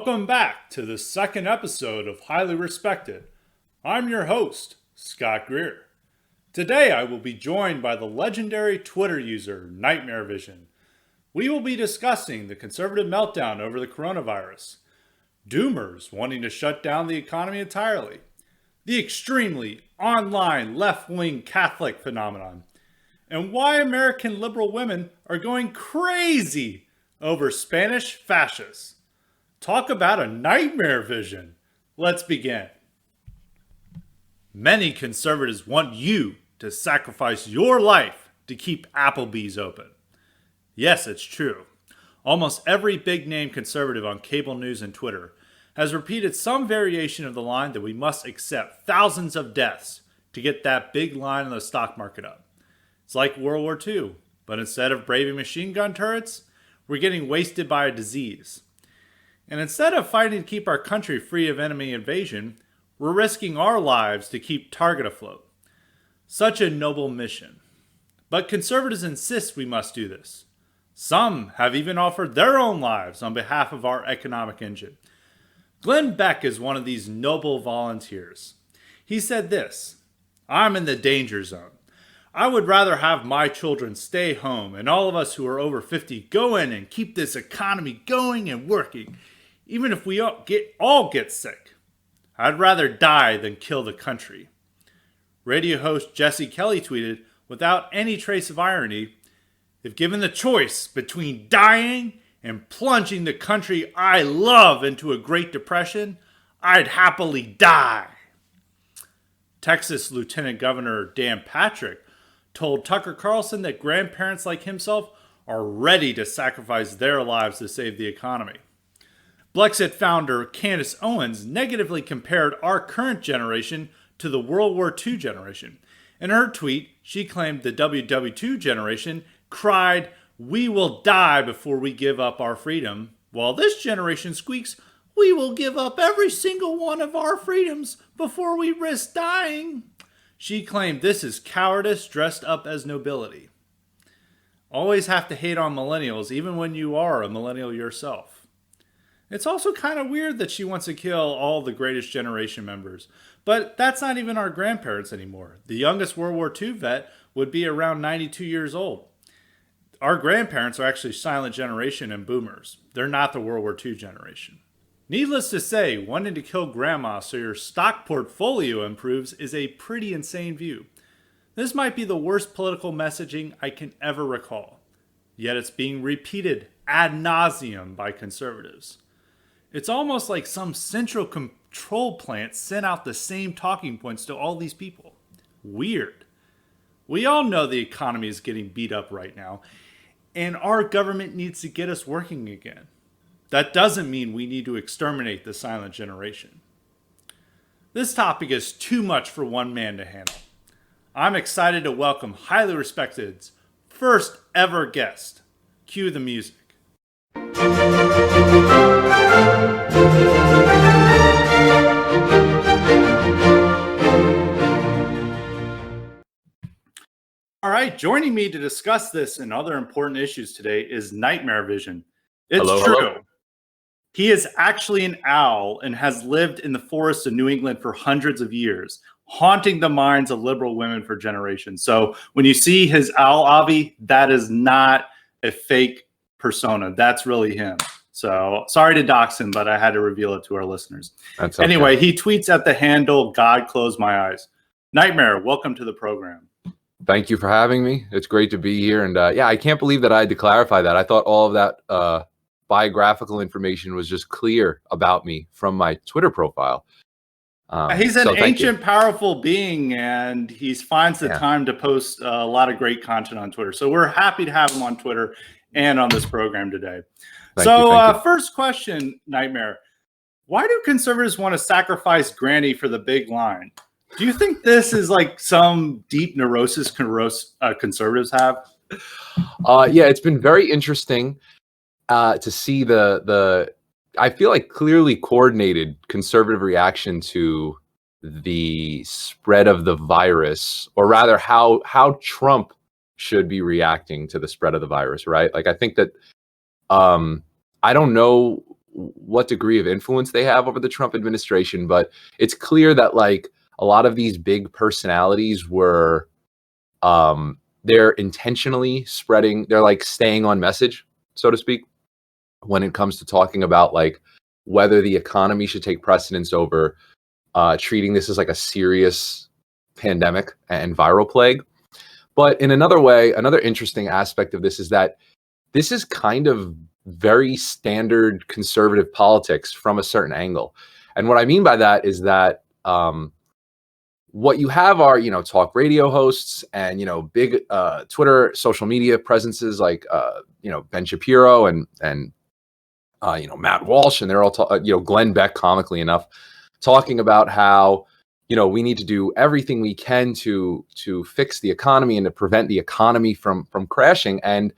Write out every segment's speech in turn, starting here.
Welcome back to the second episode of Highly Respected. I'm your host, Scott Greer. Today I will be joined by the legendary Twitter user, Nightmare Vision. We will be discussing the conservative meltdown over the coronavirus, doomers wanting to shut down the economy entirely, the extremely online left-wing Catholic phenomenon, and why American liberal women are going crazy over Spanish fascists. Talk about a nightmare vision. Let's begin. Many conservatives want you to sacrifice your life to keep Applebee's open. Yes, it's true. Almost every big-name conservative on cable news and Twitter has repeated some variation of the line that we must accept thousands of deaths to get that big line in the stock market up. It's like World War II, but instead of braving machine gun turrets, we're getting wasted by a disease. And instead of fighting to keep our country free of enemy invasion, we're risking our lives to keep Target afloat. Such a noble mission. But conservatives insist we must do this. Some have even offered their own lives on behalf of our economic engine. Glenn Beck is one of these noble volunteers. He said this, "I'm in the danger zone. I would rather have my children stay home and all of us who are over 50 go in and keep this economy going and working, even if we all get sick. I'd rather die than kill the country." Radio host Jesse Kelly tweeted, without any trace of irony, "If given the choice between dying and plunging the country I love into a Great Depression, I'd happily die." Texas Lieutenant Governor Dan Patrick told Tucker Carlson that grandparents like himself are ready to sacrifice their lives to save the economy. Blexit founder Candace Owens negatively compared our current generation to the World War II generation. In her tweet, she claimed the WW2 generation cried, "We will die before we give up our freedom," while this generation squeaks, "We will give up every single one of our freedoms before we risk dying." She claimed this is cowardice dressed up as nobility. Always have to hate on millennials, even when you are a millennial yourself. It's also kind of weird that she wants to kill all the greatest generation members. But that's not even our grandparents anymore. The youngest World War II vet would be around 92 years old. Our grandparents are actually silent generation and boomers. They're not the World War II generation. Needless to say, wanting to kill grandma so your stock portfolio improves is a pretty insane view. This might be the worst political messaging I can ever recall. Yet it's being repeated ad nauseum by conservatives. It's almost like some central control plant sent out the same talking points to all these people. Weird. We all know the economy is getting beat up right now, and our government needs to get us working again. That doesn't mean we need to exterminate the silent generation. This topic is too much for one man to handle. I'm excited to welcome Highly Respected's first ever guest. Cue the music. All right, joining me to discuss this and other important issues today is Nightmare Vision. It's true. Hello. He is actually an owl and has lived in the forests of New England for hundreds of years, haunting the minds of liberal women for generations. So when you see his owl Avi, that is not a fake persona. That's really him. So sorry to dox him, but I had to reveal it to our listeners. That's okay. Anyway, he tweets at the handle, "God close my eyes." Nightmare, welcome to the program. Thank you for having me. It's great to be here. And yeah, I can't believe that I had to clarify that. I thought all of that biographical information was just clear about me from my Twitter profile. He's an ancient, powerful being, and he finds the time to post a lot of great content on Twitter. So we're happy to have him on Twitter and on this program today. Thank you. First question, Nightmare. Why do conservatives want to sacrifice Granny for the big line? Do you think this is like some deep neurosis conservatives have? Yeah, it's been very interesting to see the I feel like clearly coordinated conservative reaction to the spread of the virus, or rather how Trump should be reacting to the spread of the virus, right? Like, I think that I don't know what degree of influence they have over the Trump administration, but it's clear that like a lot of these big personalities were they're intentionally spreading, they're like staying on message, so to speak, when it comes to talking about like whether the economy should take precedence over treating this as like a serious pandemic and viral plague. But in another way, another interesting aspect of this is that this is kind of very standard conservative politics from a certain angle. And what I mean by that is that what you have are, talk radio hosts and, big Twitter social media presences like, Ben Shapiro and Matt Walsh, and they're all, Glenn Beck, comically enough, talking about how, we need to do everything we can to fix the economy and to prevent the economy from crashing. And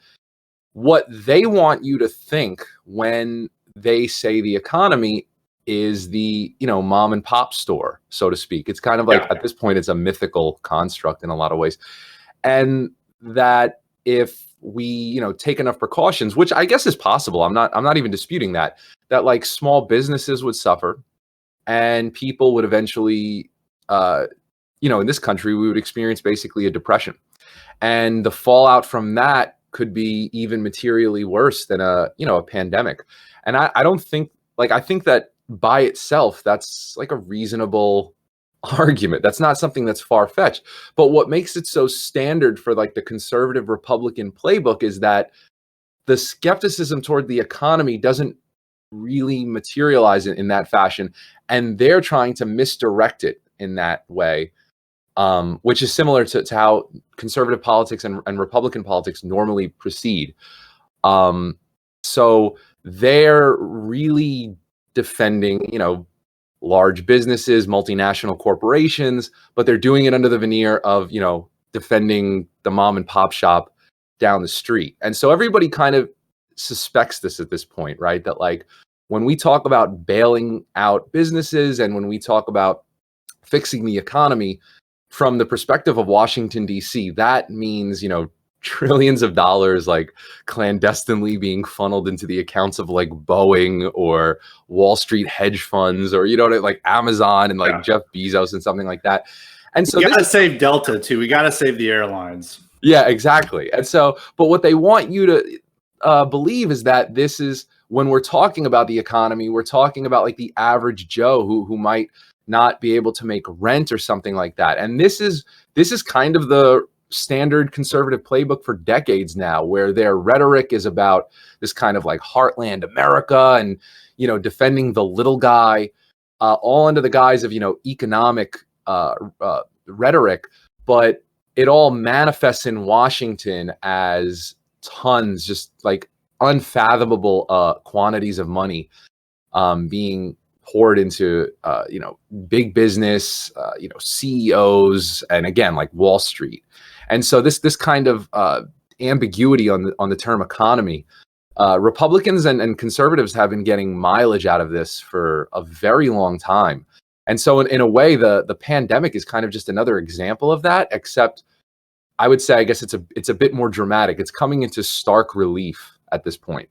what they want you to think when they say the economy is the, mom and pop store, so to speak. It's kind of like at this point, it's a mythical construct in a lot of ways. And that if we, take enough precautions, which I guess is possible, I'm not even disputing that like small businesses would suffer and people would eventually, in this country, we would experience basically a depression. And the fallout from that could be even materially worse than a pandemic. And I don't think, I think that by itself, that's like a reasonable argument. That's not something that's far-fetched. But what makes it so standard for like the conservative Republican playbook is that the skepticism toward the economy doesn't really materialize in that fashion. And they're trying to misdirect it in that way, which is similar to how conservative politics and Republican politics normally proceed. So they're really defending, large businesses, multinational corporations, but they're doing it under the veneer of, defending the mom and pop shop down the street. And so everybody kind of suspects this at this point, right? That like when we talk about bailing out businesses and when we talk about fixing the economy from the perspective of Washington, D.C., that means, trillions of dollars like clandestinely being funneled into the accounts of like Boeing or Wall Street hedge funds or, like Amazon and like Jeff Bezos and something like that. And so we got to save Delta too. We got to save the airlines. Yeah, exactly. And so, but what they want you to believe is that this is, when we're talking about the economy, we're talking about like the average Joe who might not be able to make rent or something like that. And this is kind of the standard conservative playbook for decades now, where their rhetoric is about this kind of like heartland America and, defending the little guy, all under the guise of, economic rhetoric. But it all manifests in Washington as tons, just like unfathomable quantities of money being poured into, big business, CEOs, and again, like Wall Street. And so this kind of ambiguity on the term economy, Republicans and conservatives have been getting mileage out of this for a very long time. And so in a way, the pandemic is kind of just another example of that, except I would say, I guess it's a bit more dramatic. It's coming into stark relief at this point.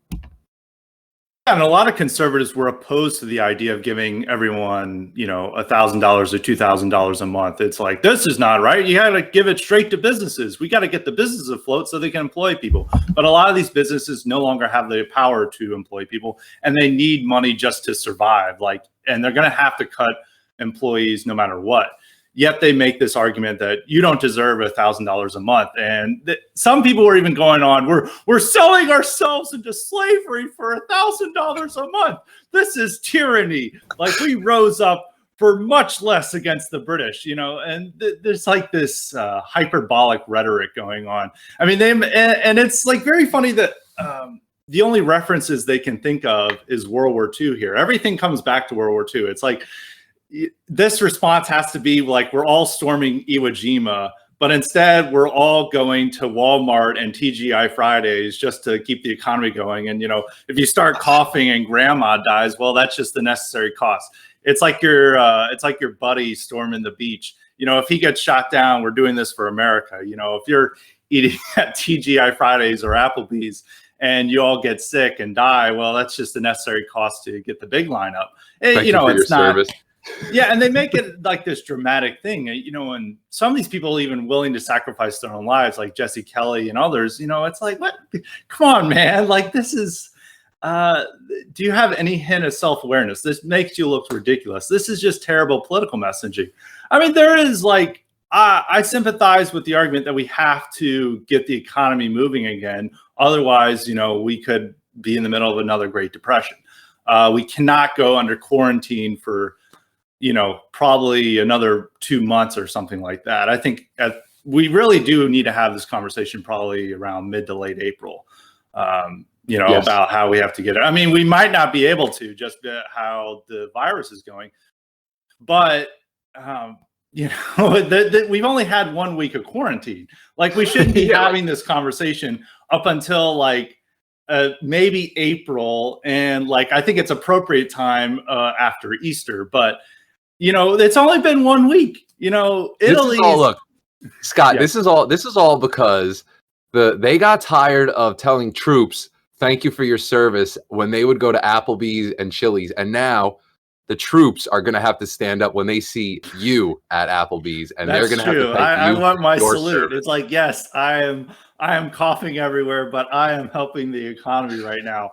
And a lot of conservatives were opposed to the idea of giving everyone, $1,000 or $2,000 a month. It's like, this is not right. You got to give it straight to businesses. We got to get the businesses afloat so they can employ people. But a lot of these businesses no longer have the power to employ people, and they need money just to survive. And they're going to have to cut employees no matter what. Yet they make this argument that you don't deserve $1,000 a month. And some people were even going on, we're selling ourselves into slavery for $1,000 a month. This is tyranny. Like, we rose up for much less against the British, and there's like this hyperbolic rhetoric going on. I mean, and it's like very funny that the only references they can think of is World War II here. Everything comes back to World War II. It's like, this response has to be like, we're all storming Iwo Jima, but instead we're all going to Walmart and TGI Fridays just to keep the economy going. And, if you start coughing and grandma dies, well, that's just the necessary cost. It's like your buddy storming the beach. If he gets shot down, we're doing this for America. If you're eating at TGI Fridays or Applebee's and you all get sick and die, well, that's just the necessary cost to get the big line up. Thank you for your It's not. service. Yeah, and they make it like this dramatic thing, and some of these people even willing to sacrifice their own lives, like Jesse Kelly and others, it's like, what? Come on, man. Like, this is, do you have any hint of self-awareness? This makes you look ridiculous. This is just terrible political messaging. I mean, there is like, I sympathize with the argument that we have to get the economy moving again. Otherwise, we could be in the middle of another Great Depression. We cannot go under quarantine for, probably another 2 months or something like that. I think we really do need to have this conversation probably around mid to late April, Yes. about how we have to get it. I mean, we might not be able to just how the virus is going, but, we've only had 1 week of quarantine. Like, we shouldn't be having this conversation up until like maybe April. And like, I think it's appropriate time after Easter, but it's only been 1 week. Italy. Look, Scott, Yeah. this is all because they got tired of telling troops thank you for your service when they would go to Applebee's and Chili's, and now the troops are going to have to stand up when they see you at Applebee's, and they're going to have to thank you. I want my for your salute. service. It's like, yes, I am coughing everywhere, but I am helping the economy right now.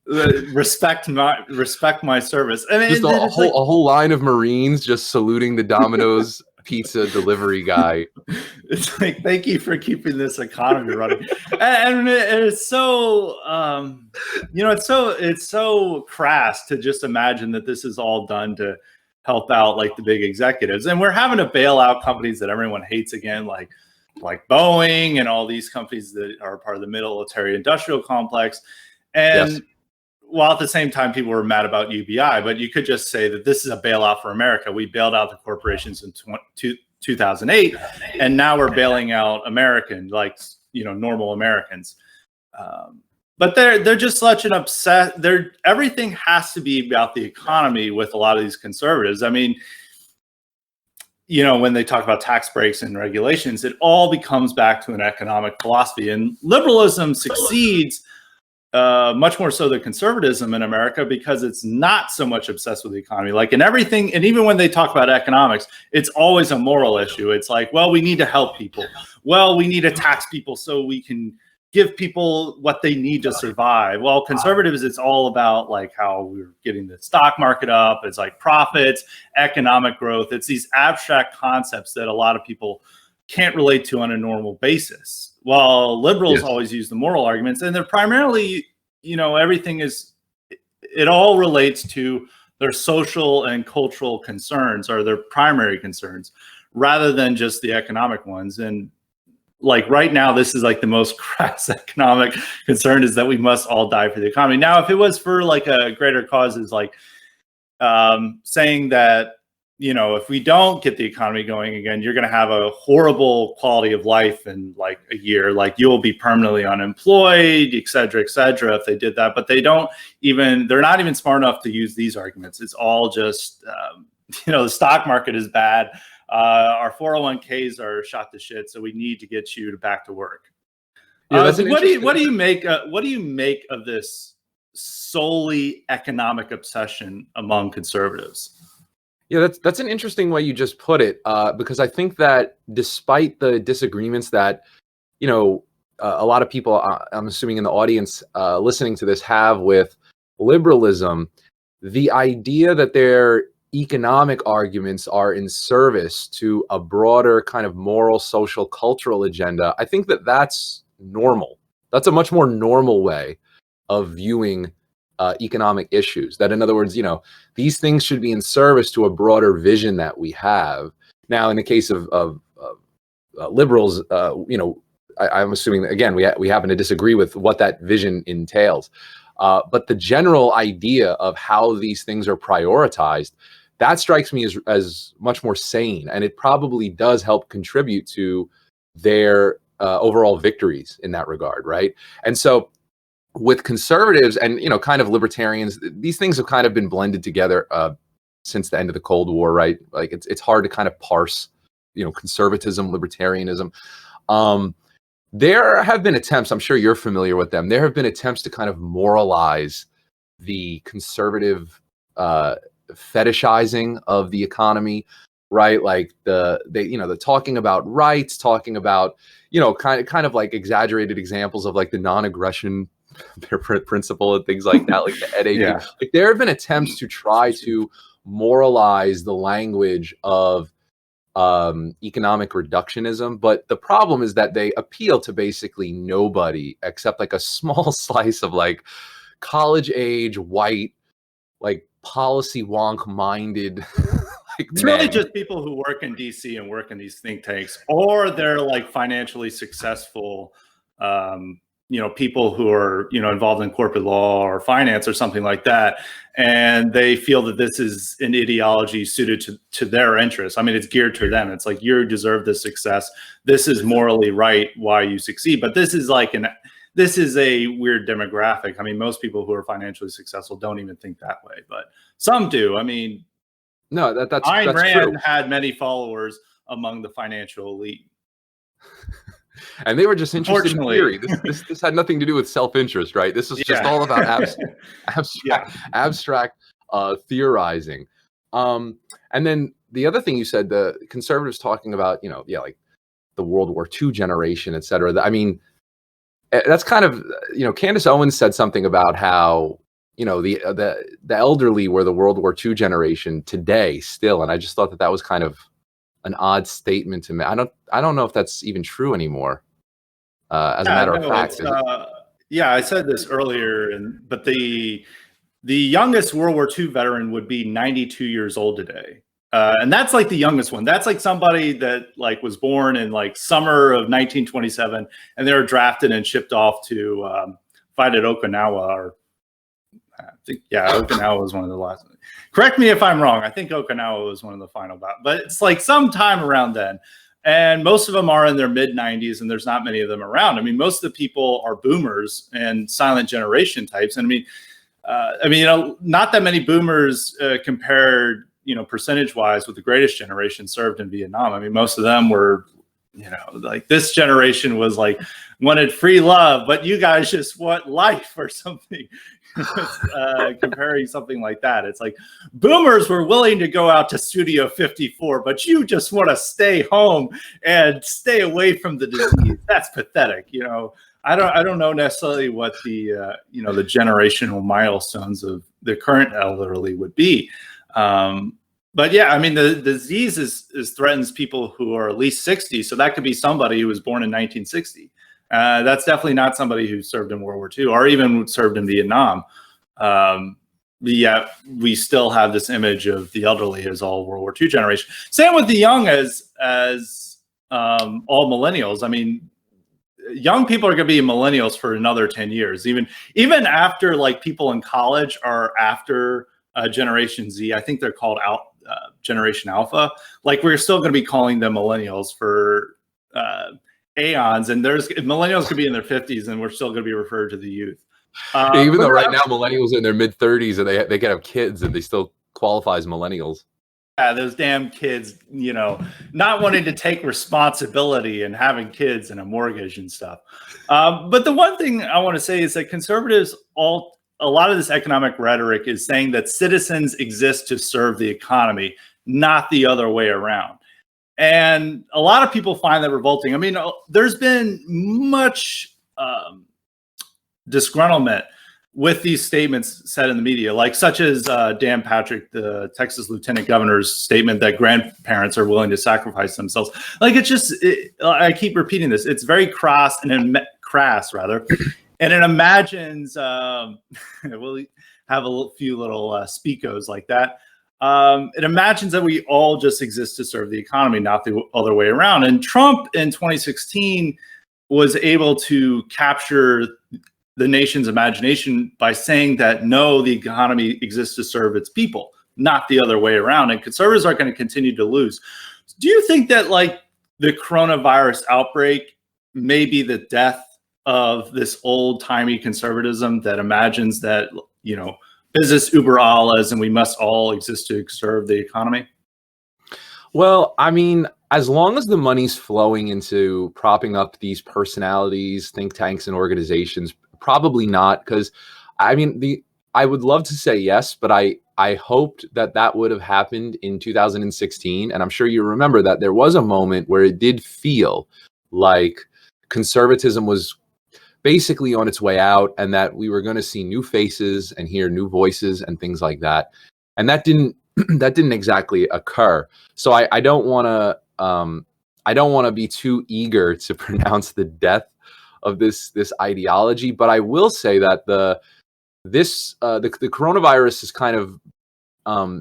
Respect my service. I mean, Just a whole line of Marines just saluting the Domino's pizza delivery guy. It's like, thank you for keeping this economy running. And it's so, it's so crass to just imagine that this is all done to help out like the big executives. And we're having to bail out companies that everyone hates again, like Boeing and all these companies that are part of the military industrial complex. And Yes. while at the same time, people were mad about UBI, but you could just say that this is a bailout for America. We bailed out the corporations in 2008, and now we're bailing out normal Americans. But they're just such an everything has to be about the economy with a lot of these conservatives. I mean, when they talk about tax breaks and regulations, it all becomes back to an economic philosophy, and liberalism succeeds much more so than conservatism in America, because it's not so much obsessed with the economy. Like in everything, and even when they talk about economics, it's always a moral issue. It's like, well, we need to help people. Well, we need to tax people so we can give people what they need to survive. Well, conservatives, it's all about like how we're getting the stock market up. It's like profits, economic growth. It's these abstract concepts that a lot of people can't relate to on a normal basis. While liberals always use the moral arguments, and they're primarily, everything it all relates to their social and cultural concerns, are their primary concerns, rather than just the economic ones. And like right now, this is like the most crass economic concern, is that we must all die for the economy. Now, if it was for like a greater cause, is like saying that, if we don't get the economy going again, you're going to have a horrible quality of life in like a year, like you'll be permanently unemployed, et cetera, if they did that. But they're not even smart enough to use these arguments. It's all just, the stock market is bad. Our 401ks are shot to shit. So we need to get you back to work. Yeah, what do you make of this solely economic obsession among conservatives? Yeah, that's an interesting way you just put it, because I think that despite the disagreements that, a lot of people, I'm assuming in the audience listening to this, have with liberalism, the idea that their economic arguments are in service to a broader kind of moral, social, cultural agenda, I think that that's normal. That's a much more normal way of viewing economic issues. That, in other words, these things should be in service to a broader vision that we have. Now, in the case of liberals, I'm assuming that, again, we happen to disagree with what that vision entails. But the general idea of how these things are prioritized, that strikes me as much more sane, and it probably does help contribute to their overall victories in that regard, right? And so, with conservatives and kind of libertarians, these things have kind of been blended together since the end of the Cold War, right? Like it's hard to kind of parse, conservatism, libertarianism. There have been attempts, I'm sure you're familiar with them. There have been attempts to kind of moralize the conservative fetishizing of the economy, right? Like the talking about rights, talking about, kind of like exaggerated examples of like the non-aggression principle and things like that, like the NAP. Yeah. Like there have been attempts to try to moralize the language of economic reductionism, but the problem is that they appeal to basically nobody except like a small slice of like college age white, like policy wonk minded like It's really men. just people who work in DC and work in these think tanks, or they're like financially successful, people who are, involved in corporate law or finance or something like that. And they feel that this is an ideology suited to their interests. I mean, it's geared to them. It's like, you deserve this success. This is morally right why you succeed. But this is a weird demographic. I mean, most people who are financially successful don't even think that way, but some do. I mean, No, that's Ayn Rand true. had many followers among the financial elite. And they were just interested in theory. This had nothing to do with self-interest, right? This is just all about abstract theorizing. And then the other thing you said, the conservatives talking about, like the World War II generation, et cetera. I mean, that's kind of, Candace Owens said something about how, the elderly were the World War II generation today still. And I just thought that was kind of an odd statement to me. I don't know if that's even true anymore. As a matter of fact, I said this earlier, but the youngest World War II veteran would be 92 years old today, and that's like the youngest one. That's like somebody that like was born in like summer of 1927, and they were drafted and shipped off to fight at Okinawa, or I think Okinawa was one of the last. Correct me if I'm wrong. I think Okinawa was one of the final battles, but it's like sometime around then. And most of them are in their mid-90s, and there's not many of them around. I mean, most of the people are boomers and silent generation types. And not that many boomers compared, percentage-wise with the greatest generation served in Vietnam. I mean, most of them were, like this generation was like wanted free love, but you guys just want life or something. Comparing something like that, it's like boomers were willing to go out to Studio 54, but you just want to stay home and stay away from the disease. That's pathetic. I don't know necessarily what the the generational milestones of the current elderly would be. But yeah, I mean, the disease is threatens people who are at least 60. So that could be somebody who was born in 1960. That's definitely not somebody who served in World War II or even served in Vietnam. Yet we still have this image of the elderly as all World War II generation. Same with the young as all millennials. I mean, young people are going to be millennials for another 10 years. Even after like people in college are after Generation Z. I think they're called Generation Alpha. Like we're still going to be calling them millennials for aeons, and millennials could be in their 50s and we're still going to be referred to the youth. Even though right now millennials are in their mid 30s and they can have kids and they still qualify as millennials. Yeah, those damn kids, not wanting to take responsibility and having kids and a mortgage and stuff. But the one thing I want to say is that conservatives, a lot of this economic rhetoric is saying that citizens exist to serve the economy, not the other way around. And a lot of people find that revolting. I mean, there's been much disgruntlement with these statements said in the media, like such as Dan Patrick, the Texas Lieutenant Governor's statement that grandparents are willing to sacrifice themselves. Like I keep repeating this. It's very crass, and it imagines we'll have a few little speakos like that. It imagines that we all just exist to serve the economy, not the other way around. And Trump in 2016 was able to capture the nation's imagination by saying that, no, the economy exists to serve its people, not the other way around. And conservatives are going to continue to lose. Do you think that like the coronavirus outbreak may be the death of this old timey conservatism that imagines that, business über alles and we must all exist to serve the economy? Well, I mean, as long as the money's flowing into propping up these personalities, think tanks, and organizations, probably not. Because, I mean, I would love to say yes, but I hoped that that would have happened in 2016, and I'm sure you remember that there was a moment where it did feel like conservatism was basically on its way out, and that we were going to see new faces and hear new voices and things like that. And that didn't that didn't exactly occur. So I don't want to I don't want to be too eager to pronounce the death of this ideology, but I will say that the coronavirus has kind of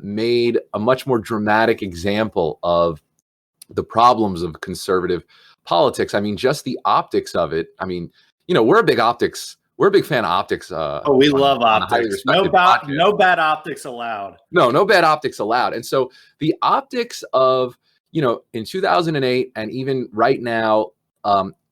made a much more dramatic example of the problems of conservative politics. I mean, just the optics of it. I mean, we're a big fan of optics. Oh, we love on a highly optics. respected podcast. No bad optics allowed. No bad optics allowed. And so the optics of, in 2008 and even right now,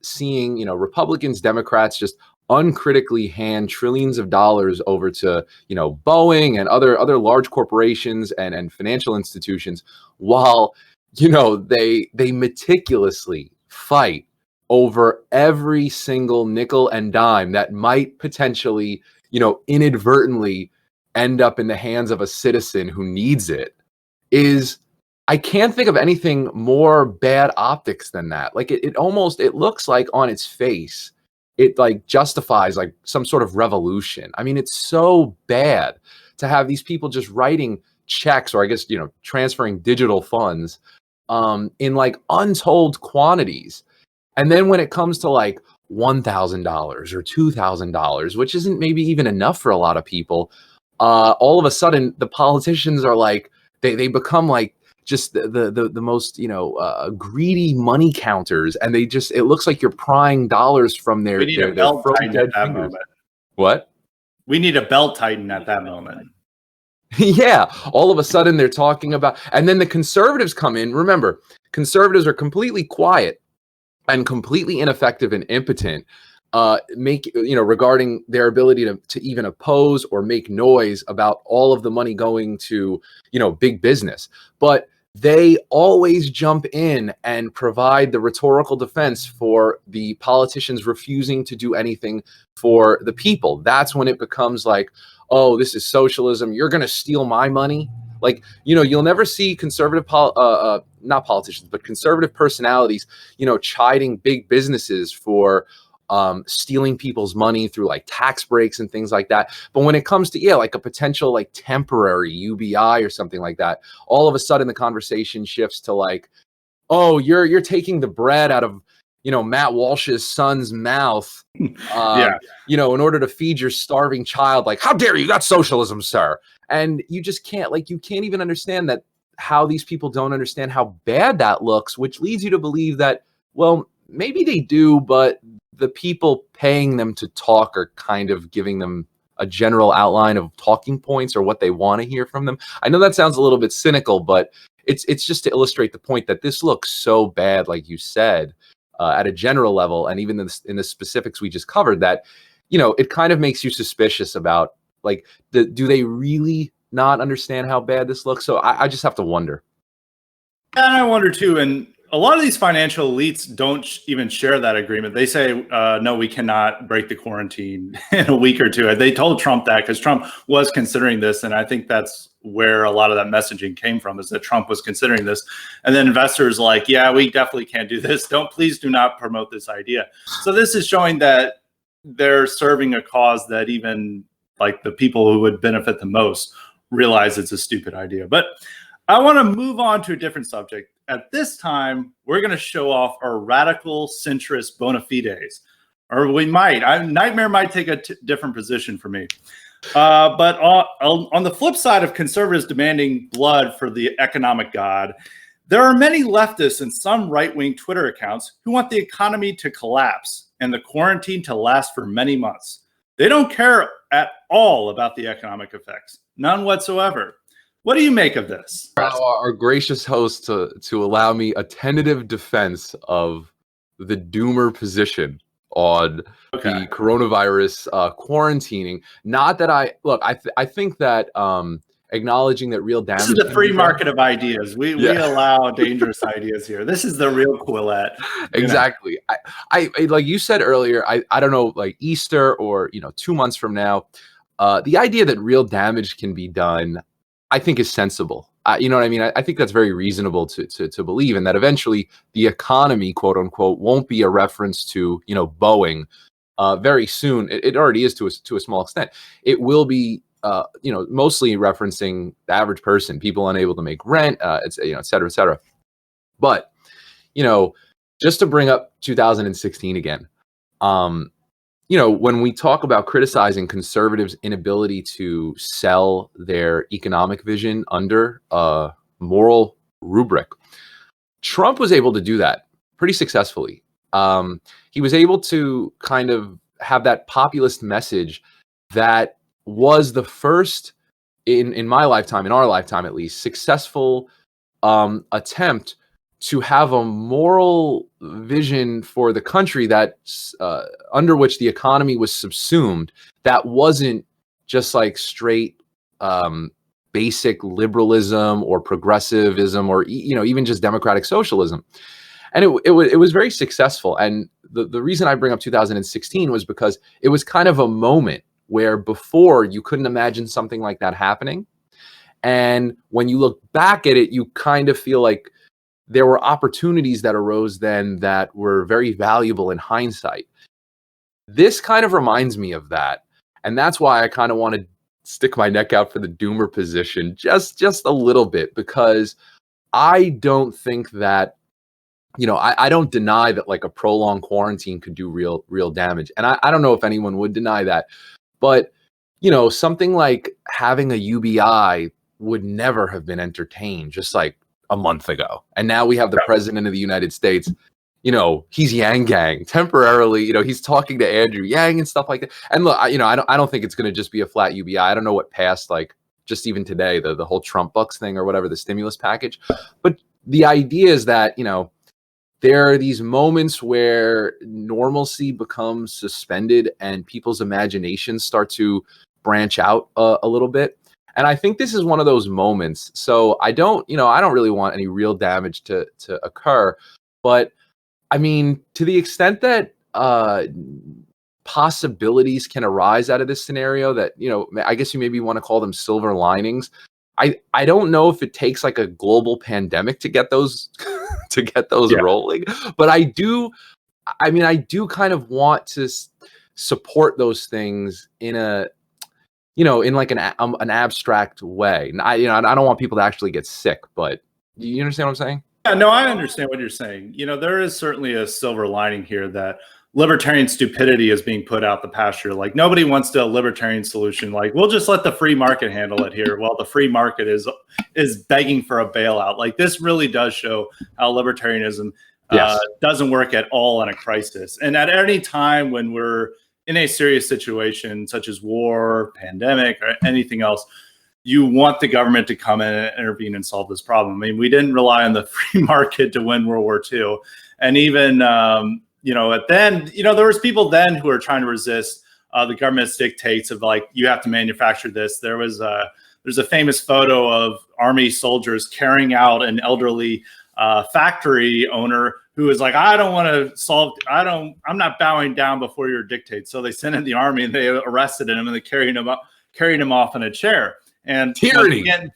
seeing, Republicans, Democrats just uncritically hand trillions of dollars over to, Boeing and other large corporations and financial institutions, while, they meticulously fight over every single nickel and dime that might potentially, inadvertently end up in the hands of a citizen who needs it. I can't think of anything more bad optics than that. Like it looks like on its face, it like justifies like some sort of revolution. I mean, it's so bad to have these people just writing checks, or I guess, transferring digital funds in like untold quantities. And then when it comes to like $1,000 or $2,000, which isn't maybe even enough for a lot of people, all of a sudden the politicians are like, they become like just the most, greedy money counters. And it looks like you're prying dollars from their belt frozen tighten dead at that fingers. moment. What? We need a belt tighten at that moment. Yeah, all of a sudden they're talking about, and then the conservatives come in. Remember, conservatives are completely quiet and completely ineffective and impotent, regarding their ability to even oppose or make noise about all of the money going to, big business. But they always jump in and provide the rhetorical defense for the politicians refusing to do anything for the people. That's when it becomes like, oh, this is socialism. You're going to steal my money. Like, you'll never see conservative, not politicians, but conservative personalities, chiding big businesses for stealing people's money through like tax breaks and things like that. But when it comes to, like a potential like temporary UBI or something like that, all of a sudden the conversation shifts to like, oh, you're taking the bread out of, Matt Walsh's son's mouth, in order to feed your starving child. Like, how dare you? That's socialism, sir. And you just can't even understand that, how these people don't understand how bad that looks, which leads you to believe that, well, maybe they do, but the people paying them to talk are kind of giving them a general outline of talking points or what they want to hear from them. I know that sounds a little bit cynical, but it's just to illustrate the point that this looks so bad, like you said, at a general level, and even in the specifics we just covered, that, it kind of makes you suspicious about, like, do they really not understand how bad this looks? So I just have to wonder. And I wonder too, and a lot of these financial elites don't even share that agreement. They say, no, we cannot break the quarantine in a week or two. They told Trump that because Trump was considering this. And I think that's where a lot of that messaging came from, is that Trump was considering this. And then investors like, yeah, we definitely can't do this. Please do not promote this idea. So this is showing that they're serving a cause that even like the people who would benefit the most realize it's a stupid idea. But I want to move on to a different subject. At this time, we're going to show off our radical centrist bona fides, or we might. Nightmare might take a different position for me. But on the flip side of conservatives demanding blood for the economic god, there are many leftists and some right-wing Twitter accounts who want the economy to collapse and the quarantine to last for many months. They don't care at all about the economic effects, none whatsoever. What do you make of this? Our gracious host to allow me a tentative defense of the doomer position on the coronavirus quarantining. Not that I think that acknowledging that real damage. This is the free market of ideas. We allow dangerous ideas here. This is the real Quillette. Exactly. I like you said earlier, I don't know, like Easter or 2 months from now, the idea that real damage can be done, I think is sensible. You know what I mean? I think that's very reasonable to believe, and that eventually the economy, quote unquote, won't be a reference to Boeing. Very soon, it already is to a small extent. It will be mostly referencing the average person, people unable to make rent, et cetera, et cetera. But just to bring up 2016 again, when we talk about criticizing conservatives' inability to sell their economic vision under a moral rubric, Trump was able to do that pretty successfully. He was able to kind of have that populist message that was the first in my lifetime, in our lifetime at least, successful attempt to have a moral vision for the country that under which the economy was subsumed, that wasn't just like straight basic liberalism or progressivism or even just democratic socialism. And it was very successful. And the reason I bring up 2016 was because it was kind of a moment where before you couldn't imagine something like that happening. And when you look back at it, you kind of feel like there were opportunities that arose then that were very valuable in hindsight. This kind of reminds me of that. And that's why I kind of want to stick my neck out for the doomer position just a little bit, because I don't think that, I don't deny that like a prolonged quarantine could do real damage. And I don't know if anyone would deny that. But, something like having a UBI would never have been entertained just like a month ago. And now we have the president of the United States, he's Yang Gang temporarily, he's talking to Andrew Yang and stuff like that. And look, I don't think it's going to just be a flat UBI. I don't know what passed, like just even today, the whole Trump bucks thing or whatever, the stimulus package. But the idea is that, there are these moments where normalcy becomes suspended and people's imaginations start to branch out a little bit. And I think this is one of those moments. So I don't really want any real damage to occur. But I mean, to the extent that possibilities can arise out of this scenario that, I guess you maybe want to call them silver linings. I don't know if it takes like a global pandemic to get those rolling, but I do kind of want to support those things in a in like an abstract way. And I don't want people to actually get sick, but you understand what I'm saying? Yeah, no, I understand what you're saying. There is certainly a silver lining here that libertarian stupidity is being put out the pasture. Like nobody wants to a libertarian solution. Like we'll just let the free market handle it here. While the free market is begging for a bailout. Like this really does show how libertarianism doesn't work at all in a crisis. And at any time when we're in a serious situation such as war, pandemic, or anything else, you want the government to come in and intervene and solve this problem. I mean, we didn't rely on the free market to win World War II. And even, there was people then who were trying to resist the government's dictates of like, you have to manufacture this. There's a famous photo of Army soldiers carrying out an elderly factory owner who was like, I'm not bowing down before your dictates. So they sent in the army and they arrested him and they carried him off in a chair. And tyranny. Again,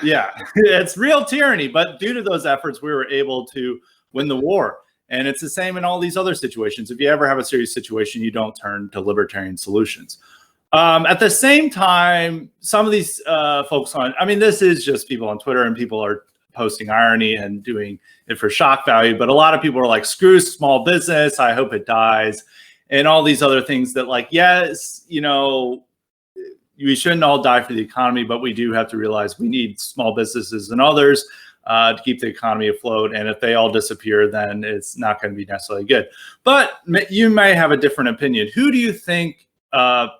yeah, it's real tyranny. But due to those efforts, we were able to win the war. And it's the same in all these other situations. If you ever have a serious situation, you don't turn to libertarian solutions. At the same time, some of these folks this is just people on Twitter and people are posting irony and doing it for shock value. But a lot of people are like, screw small business. I hope it dies. And all these other things that like, yes, we shouldn't all die for the economy, but we do have to realize we need small businesses and others to keep the economy afloat. And if they all disappear, then it's not going to be necessarily good. But you may have a different opinion. Who do you think are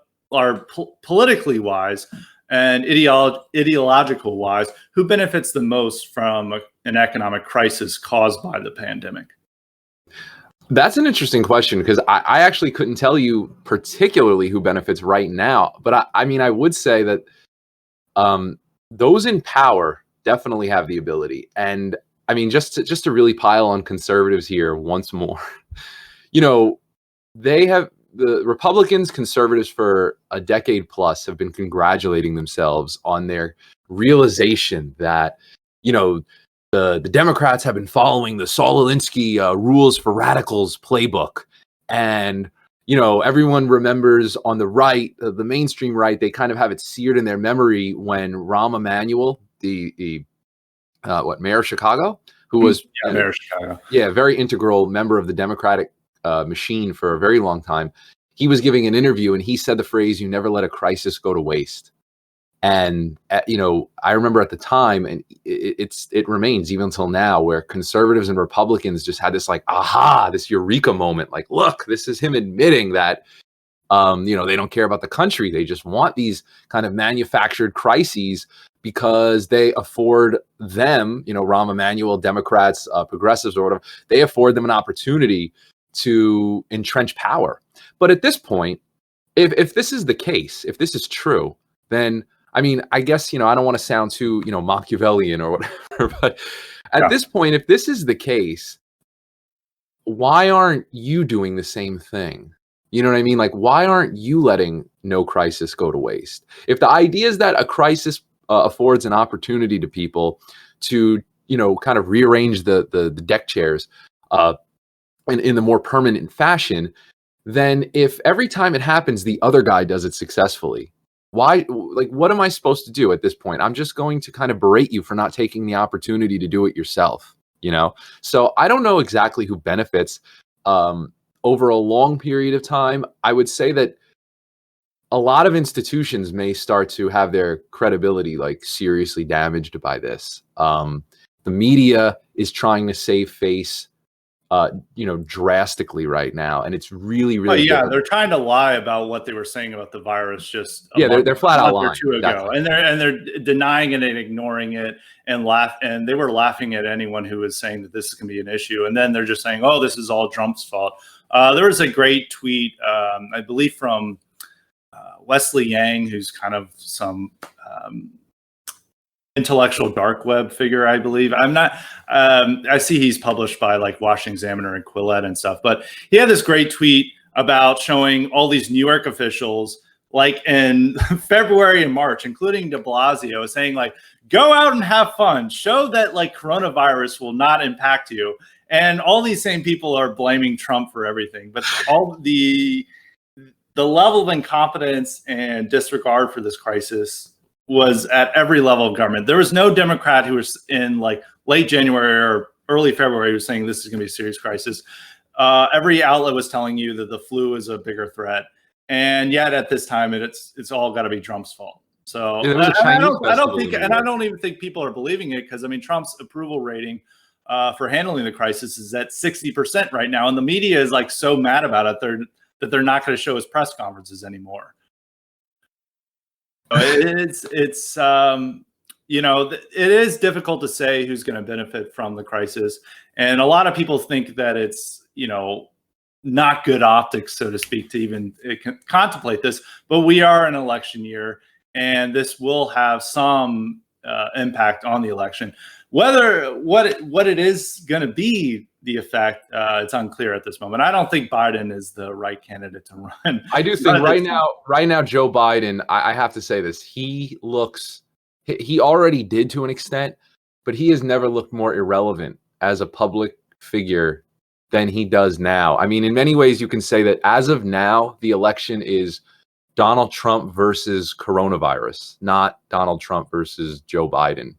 politically wise and ideological wise, who benefits the most from an economic crisis caused by the pandemic? That's an interesting question, because I actually couldn't tell you particularly who benefits right now. But I would say that those in power definitely have the ability. And I mean, just to really pile on conservatives here once more, they have the Republicans, conservatives for a decade plus have been congratulating themselves on their realization that, the Democrats have been following the Saul Alinsky rules for radicals playbook. And, everyone remembers on the right, the mainstream right, they kind of have it seared in their memory when Rahm Emanuel, the mayor of Chicago, who was mayor of Chicago, very integral member of the Democratic machine for a very long time. He was giving an interview and he said the phrase, "You never let a crisis go to waste." And, I remember at the time, and it remains even until now, where conservatives and Republicans just had this this eureka moment. Like, look, this is him admitting that, they don't care about the country. They just want these kind of manufactured crises because they afford them, Rahm Emanuel, Democrats, progressives, or whatever, they afford them an opportunity to entrench power. But at this point, if this is the case, if this is true, then I mean, I guess, I don't want to sound too, Machiavellian or whatever, but at this point, if this is the case, why aren't you doing the same thing? You know what I mean? Like, why aren't you letting no crisis go to waste? If the idea is that a crisis affords an opportunity to people to, kind of rearrange the deck chairs in the more permanent fashion, then if every time it happens, the other guy does it successfully, why, what am I supposed to do at this point? I'm just going to kind of berate you for not taking the opportunity to do it yourself, So I don't know exactly who benefits over a long period of time. I would say that a lot of institutions may start to have their credibility seriously damaged by this. The media is trying to save face drastically right now, and it's really difficult. They're trying to lie about what they were saying about the virus just they're flat out lying 2 ago, and they're denying it and ignoring it and they were laughing at anyone who was saying that this is going to be an issue, and then they're just saying, oh, this is all Trump's fault. There was a great tweet, I believe from Wesley Yang, who's kind of some intellectual dark web figure, I believe. I'm not, I see he's published by Washington Examiner and Quillette and stuff, but he had this great tweet about showing all these New York officials in February and March, including de Blasio, saying go out and have fun, show that coronavirus will not impact you. And all these same people are blaming Trump for everything, but all the level of incompetence and disregard for this crisis was at every level of government. There was no Democrat who was in late January or early February who was saying this is going to be a serious crisis. Every outlet was telling you that the flu is a bigger threat, and yet at this time it's all got to be Trump's fault. So I don't even think people are believing it, because Trump's approval rating for handling the crisis is at 60% right now, and the media is so mad about it that they're not going to show his press conferences anymore. It is difficult to say who's going to benefit from the crisis. And a lot of people think that it's, not good optics, so to speak, to even contemplate this. But we are in an election year, and this will have some impact on the election. Whether what it is going to be the effect, it's unclear at this moment. I don't think Biden is the right candidate to run. I do think right now, Joe Biden, I have to say this, he already did to an extent, but he has never looked more irrelevant as a public figure than he does now. I mean, in many ways, you can say that as of now, the election is Donald Trump versus coronavirus, not Donald Trump versus Joe Biden,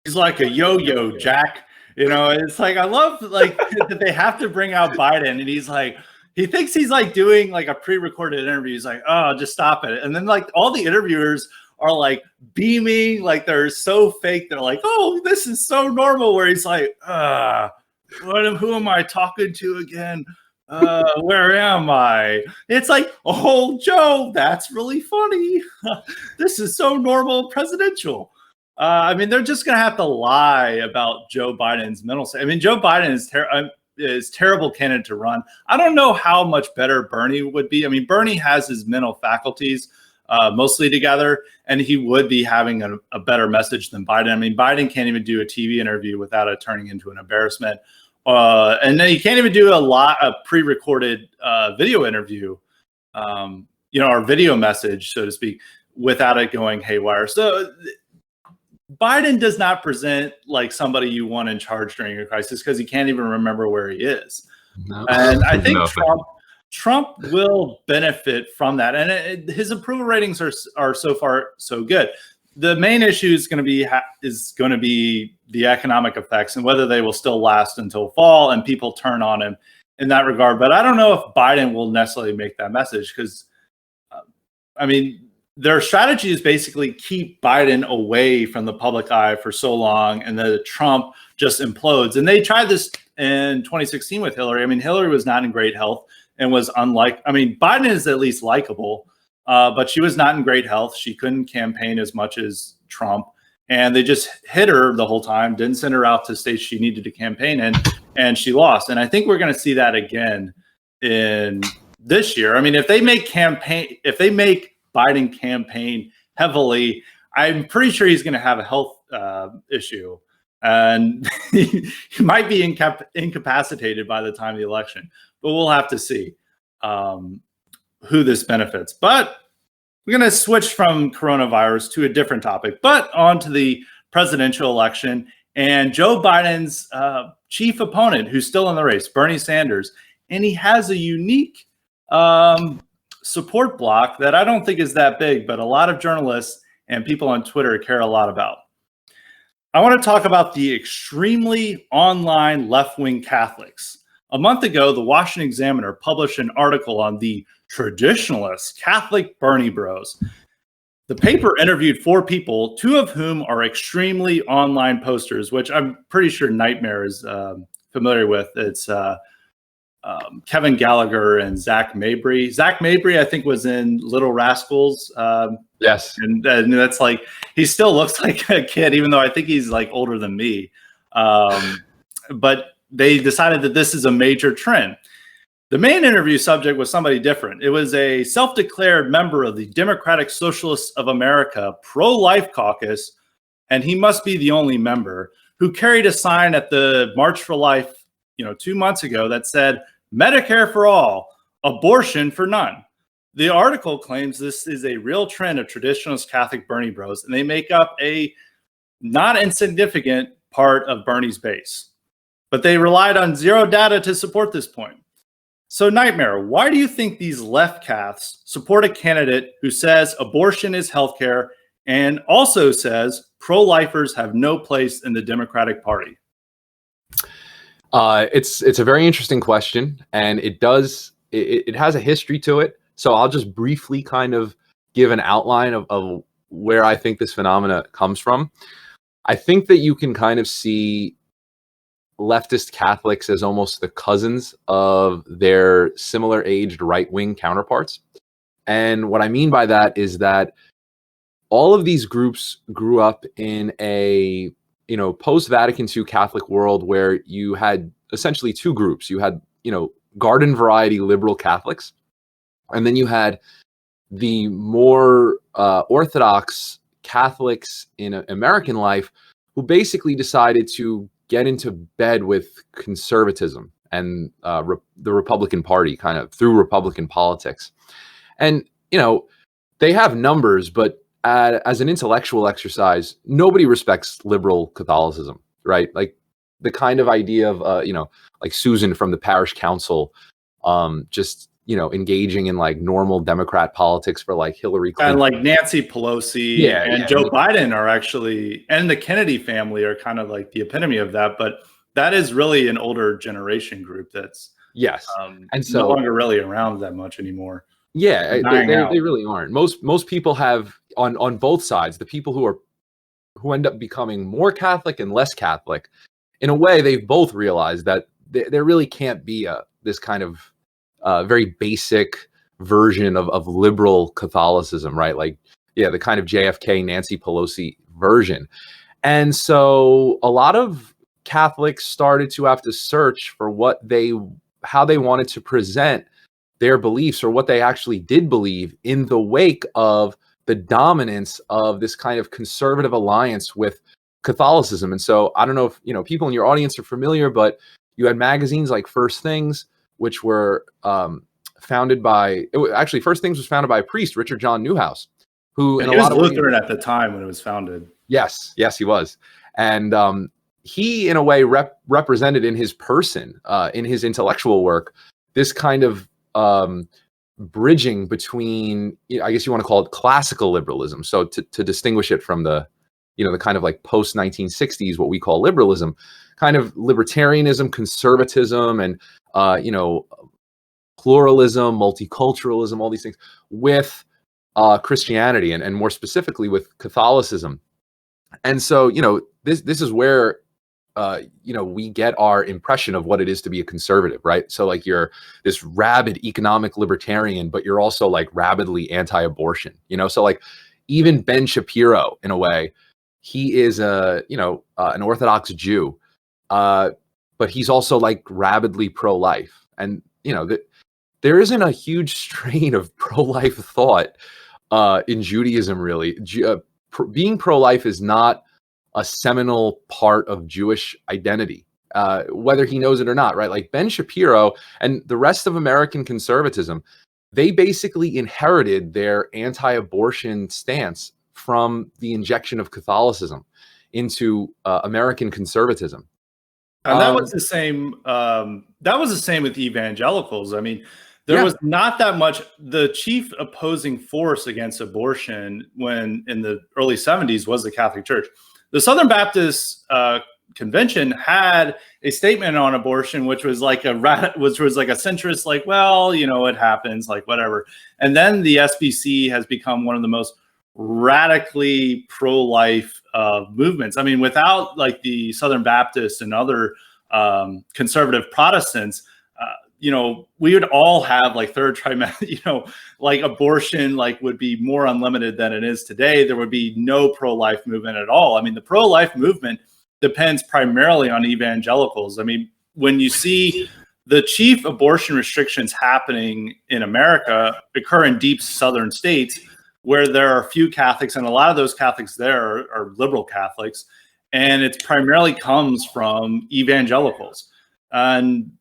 He's like a yo-yo, Jack. It's I love that they have to bring out Biden, and he thinks he's doing a pre-recorded interview. He's oh, just stop it. And then all the interviewers are beaming, they're so fake. They're oh, this is so normal. Where he's who am I talking to again? Where am I? It's oh, Joe, that's really funny. This is so normal presidential. They're just going to have to lie about Joe Biden's mental state. Joe Biden is terrible candidate to run. I don't know how much better Bernie would be. Bernie has his mental faculties. mostly together, and he would be having a better message than Biden. I mean, Biden can't even do a TV interview without it turning into an embarrassment. And then he can't even do a pre-recorded video interview, or video message, so to speak, without it going haywire. So Biden does not present like somebody you want in charge during a crisis because he can't even remember where he is. No. And I think Trump will benefit from that. And his approval ratings are so far so good. The main issue is going to be the economic effects and whether they will still last until fall and people turn on him in that regard. But I don't know if Biden will necessarily make that message because, their strategy is basically keep Biden away from the public eye for so long, and then Trump just implodes. And they tried this in 2016 with Hillary. I mean, Hillary was not in great health and was Biden is at least likable, but she was not in great health. She couldn't campaign as much as Trump. And they just hit her the whole time, didn't send her out to states she needed to campaign in, and she lost. And I think we're going to see that again in this year. I mean, if they make Biden campaign heavily, I'm pretty sure he's going to have a health issue, and he might be incapacitated by the time of the election. But we'll have to see who this benefits. But we're going to switch from coronavirus to a different topic, but on to the presidential election and Joe Biden's chief opponent, who's still in the race, Bernie Sanders, and he has a unique support block that I don't think is that big, but a lot of journalists and people on Twitter care a lot about. I want to talk about the extremely online left-wing Catholics. A month ago, the Washington Examiner published an article on the traditionalist Catholic Bernie Bros. The paper interviewed 4 people, 2 of whom are extremely online posters, which I'm pretty sure Nightmare is familiar with. It's Kevin Gallagher and Zach Mabry. Zach Mabry, I think, was in Little Rascals. Yes. And that's like, he still looks like a kid, even though I think he's like older than me. But they decided that this is a major trend. The main interview subject was somebody different. It was a self-declared member of the Democratic Socialists of America pro-life caucus, and he must be the only member, who carried a sign at the March for Life 2 months ago that said, "Medicare for all, abortion for none." The article claims this is a real trend of traditionalist Catholic Bernie Bros, and they make up a not insignificant part of Bernie's base. But they relied on zero data to support this point. So Nightmare, why do you think these left Caths support a candidate who says abortion is healthcare and also says pro-lifers have no place in the Democratic Party? It's a very interesting question, and it has a history to it. So I'll just briefly kind of give an outline of where I think this phenomena comes from. I think that you can kind of see leftist Catholics as almost the cousins of their similar aged right-wing counterparts. And what I mean by that is that all of these groups grew up in a post-Vatican II Catholic world where you had essentially 2 groups. You had, garden variety liberal Catholics, and then you had the more Orthodox Catholics in American life who basically decided to get into bed with conservatism and the Republican Party kind of through Republican politics. And, they have numbers, but as an intellectual exercise, nobody respects liberal Catholicism, right? Like the kind of idea of, like Susan from the parish council, just, engaging in like normal Democrat politics for like Hillary Clinton. And like Nancy Pelosi and Joe Biden are actually, and the Kennedy family are kind of like the epitome of that. But that is really an older generation group that's and so no longer really around that much anymore. Yeah, they really aren't. Most people have on both sides, the people who end up becoming more Catholic and less Catholic, in a way, they've both realized that there really can't be this kind of very basic version of liberal Catholicism, right? Like, the kind of JFK, Nancy Pelosi version. And so a lot of Catholics started to have to search for how they wanted to present their beliefs or what they actually did believe in the wake of the dominance of this kind of conservative alliance with Catholicism. And so I don't know if people in your audience are familiar, but you had magazines like First Things, which were founded by First Things was founded by a priest, Richard John Newhouse, who And in he a was lot of ways, Lutheran at the time when it was founded. yes, he was. And he, in a way, represented in his person, in his intellectual work, this kind of bridging between, I guess you want to call it classical liberalism. So to distinguish it from the kind of like post 1960s, what we call liberalism, kind of libertarianism, conservatism, and pluralism, multiculturalism, all these things with Christianity and more specifically with Catholicism. And so, this is where, we get our impression of what it is to be a conservative, right? So like you're this rabid economic libertarian, but you're also like rabidly anti-abortion, so like even Ben Shapiro, in a way, he is an Orthodox Jew, but he's also like rabidly pro-life. And, there isn't a huge strain of pro-life thought in Judaism, really. Being pro-life is not a seminal part of Jewish identity, whether he knows it or not, right? Like Ben Shapiro and the rest of American conservatism, they basically inherited their anti-abortion stance from the injection of Catholicism into American conservatism. And that was the same. That was the same with evangelicals. I mean, there was not that much. The chief opposing force against abortion when in the early 70s was the Catholic Church. The Southern Baptist Convention had a statement on abortion, which was like a centrist, like, well, it happens, like whatever. And then the SBC has become one of the most radically pro-life movements. I mean, without like the Southern Baptists and other conservative Protestants, we would all have like third trimester, like abortion, like would be more unlimited than it is today. There would be no pro-life movement at all. I mean, the pro-life movement depends primarily on evangelicals. I mean, when you see the chief abortion restrictions happening in America occur in deep southern states where there are few Catholics, and a lot of those Catholics there are liberal Catholics, and it primarily comes from evangelicals. And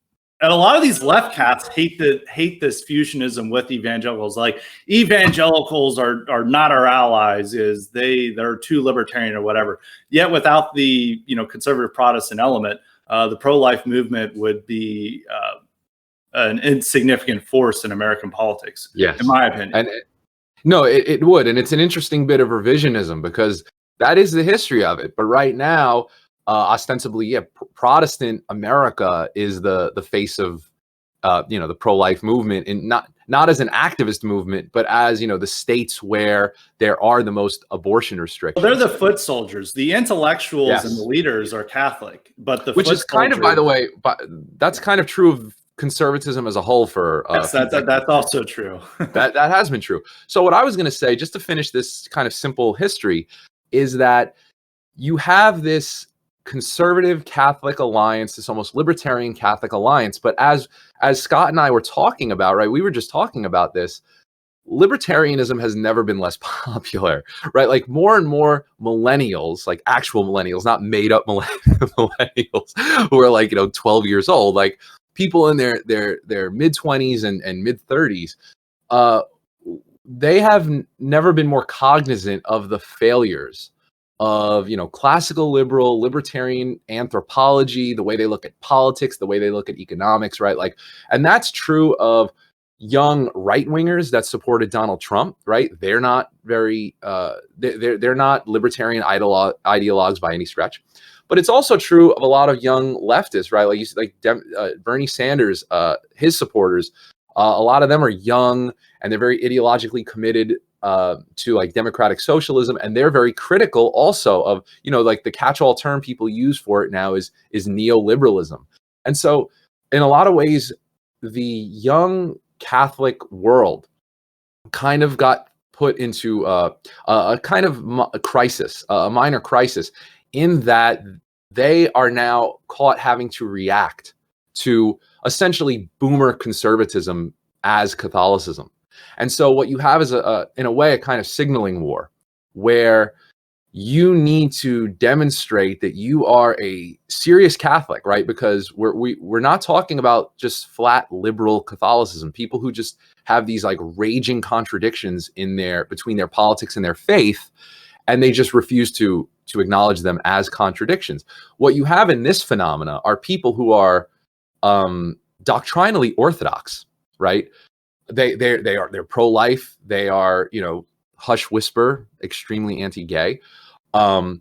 a lot of these left cats hate this fusionism with evangelicals. Like evangelicals are not our allies, they're too libertarian or whatever. Yet without the conservative Protestant element, the pro-life movement would be an insignificant force in American politics. Yes, in my opinion. And no, it would, and it's an interesting bit of revisionism because that is the history of it. But right now, ostensibly, Protestant America is the face of the pro-life movement, and not as an activist movement, but as the states where there are the most abortion restrictions. Well, they're the foot soldiers. The intellectuals and the leaders are Catholic, but which is kind of, by the way, that's kind of true of conservatism as a whole. For that's also true. that has been true. So what I was going to say, just to finish this kind of simple history, is that you have this conservative Catholic alliance, this almost libertarian Catholic alliance. But as Scott and I were talking about, right, we were just talking about this, libertarianism has never been less popular, right? Like more and more millennials, like actual millennials, not made up millennials who are like, 12 years old, like people in their mid 20s and mid 30s, they have never been more cognizant of the failures of classical libertarian anthropology, the way they look at politics, the way they look at economics, right? Like, and that's true of young right-wingers that supported Donald Trump, right? They're not very they're not libertarian ideologues by any stretch. But it's also true of a lot of young leftists, right? Like Bernie Sanders, his supporters, a lot of them are young and they're very ideologically committed to like democratic socialism, and they're very critical also of like the catch-all term people use for it now is neoliberalism. And so in a lot of ways, the young Catholic world kind of got put into a kind of crisis, a minor crisis, in that they are now caught having to react to essentially boomer conservatism as Catholicism. And so what you have is in a way, a kind of signaling war where you need to demonstrate that you are a serious Catholic, right? Because we're not talking about just flat liberal Catholicism, people who just have these like raging contradictions between their politics and their faith, and they just refuse to acknowledge them as contradictions. What you have in this phenomena are people who are doctrinally orthodox, right? They're pro-life. They are, hush whisper, extremely anti-gay. But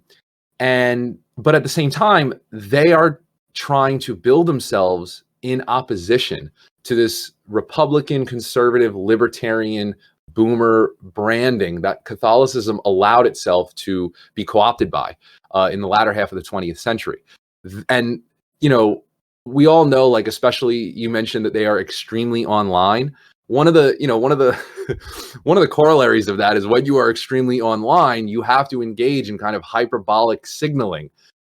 at the same time, they are trying to build themselves in opposition to this Republican, conservative, libertarian, boomer branding that Catholicism allowed itself to be co-opted by in the latter half of the 20th century. And, we all know, like, especially you mentioned that they are extremely online. One of the one of the corollaries of that is when you are extremely online, you have to engage in kind of hyperbolic signaling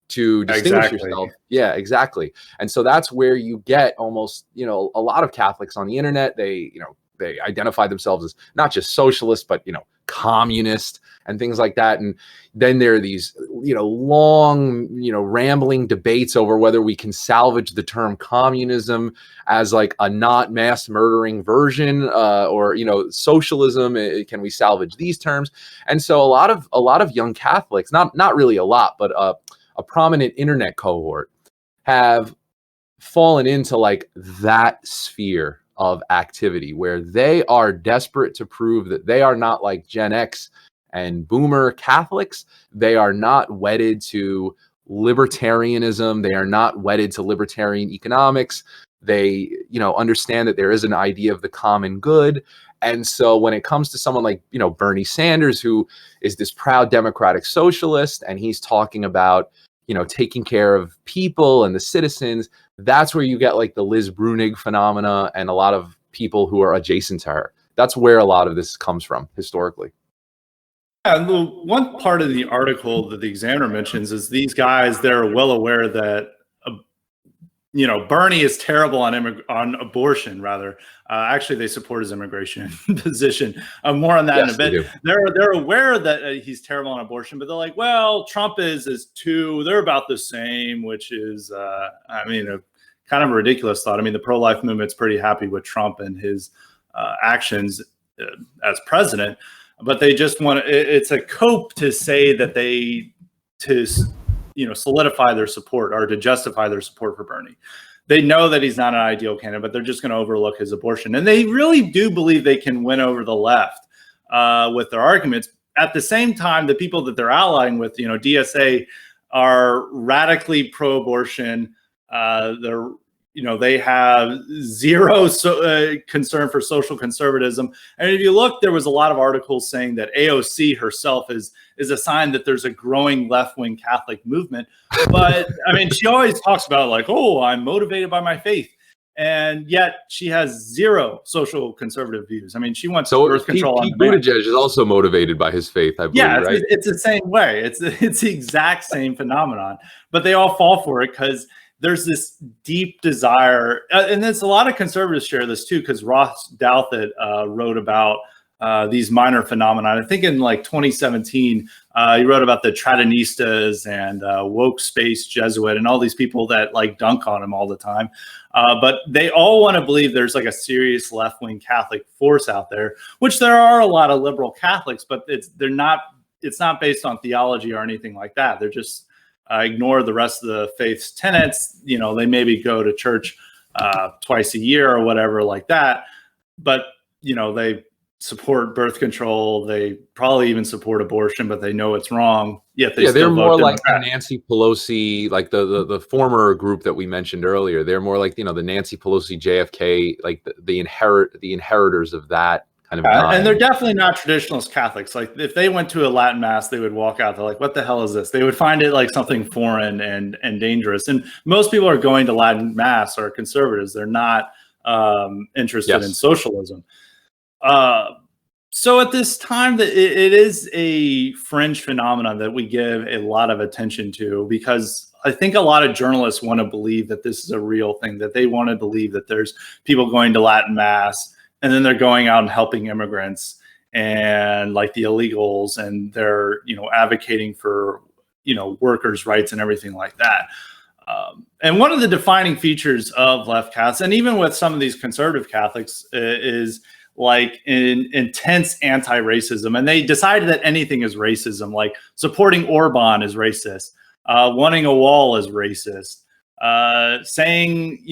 to distinguish yourself. Yeah, exactly. And so that's where you get almost, a lot of Catholics on the internet. They identify themselves as not just socialist, but, communist and things like that. And then there are these, long, rambling debates over whether we can salvage the term communism as like a not mass murdering version, or, socialism. Can we salvage these terms? And so a lot of young Catholics, not really a lot, but a prominent internet cohort have fallen into like that sphere of activity where they are desperate to prove that they are not like Gen X and boomer Catholics. They are not wedded to libertarianism. They are not wedded to libertarian economics. They, understand that there is an idea of the common good. And so when it comes to someone like, Bernie Sanders, who is this proud democratic socialist, and he's talking about, taking care of people and the citizens, that's where you get like the Liz Brunig phenomena and a lot of people who are adjacent to her. That's where a lot of this comes from historically. Yeah, one part of the article that the Examiner mentions is these guys, they're well aware that, Bernie is terrible on abortion, rather. Actually, they support his immigration position. More on that in a bit. They're aware that he's terrible on abortion, but they're like, well, Trump is too. They're about the same, which is, kind of a ridiculous thought. I mean, the pro-life movement's pretty happy with Trump and his actions as president, but they just want it's a cope to say that solidify their support or to justify their support for Bernie. They know that he's not an ideal candidate, but they're just going to overlook his abortion. And they really do believe they can win over the left with their arguments. At the same time, the people that they're allying with, DSA, are radically pro-abortion. They have zero concern for social conservatism. And if you look, there was a lot of articles saying that AOC herself is a sign that there's a growing left-wing Catholic movement. But I mean, she always talks about like, oh, I'm motivated by my faith. And yet she has zero social conservative views. I mean, she wants birth control on demand. Buttigieg is also motivated by his faith, I believe, right? It's the same way. It's the exact same phenomenon. But they all fall for it because there's this deep desire, and there's a lot of conservatives share this too, because Ross Douthat wrote about these minor phenomena. I think in like 2017, he wrote about the Tradinistas and woke space Jesuit and all these people that like dunk on him all the time. But they all want to believe there's like a serious left-wing Catholic force out there, which there are a lot of liberal Catholics, but it's not based on theology or anything like that. They're just ignore the rest of the faith's tenets. They maybe go to church twice a year or whatever like that. But, they support birth control. They probably even support abortion, but they know it's wrong. Yet they're more like the Nancy Pelosi, like the former group that we mentioned earlier. They're more like, the Nancy Pelosi, JFK, like the inheritors of that kind of and they're definitely not traditionalist Catholics. Like if they went to a Latin mass, they would walk out. They're like, what the hell is this? They would find it like something foreign and dangerous. And most people are going to Latin mass are conservatives. They're not interested in socialism. So at this time, that it is a fringe phenomenon that we give a lot of attention to, because I think a lot of journalists want to believe that this is a real thing, that they want to believe that there's people going to Latin mass and then they're going out and helping immigrants and like the illegals, and they're advocating for workers' rights and everything like that. And one of the defining features of left Catholics, and even with some of these conservative Catholics, is like intense anti-racism. And they decided that anything is racism, like supporting Orban is racist, wanting a wall is racist, saying,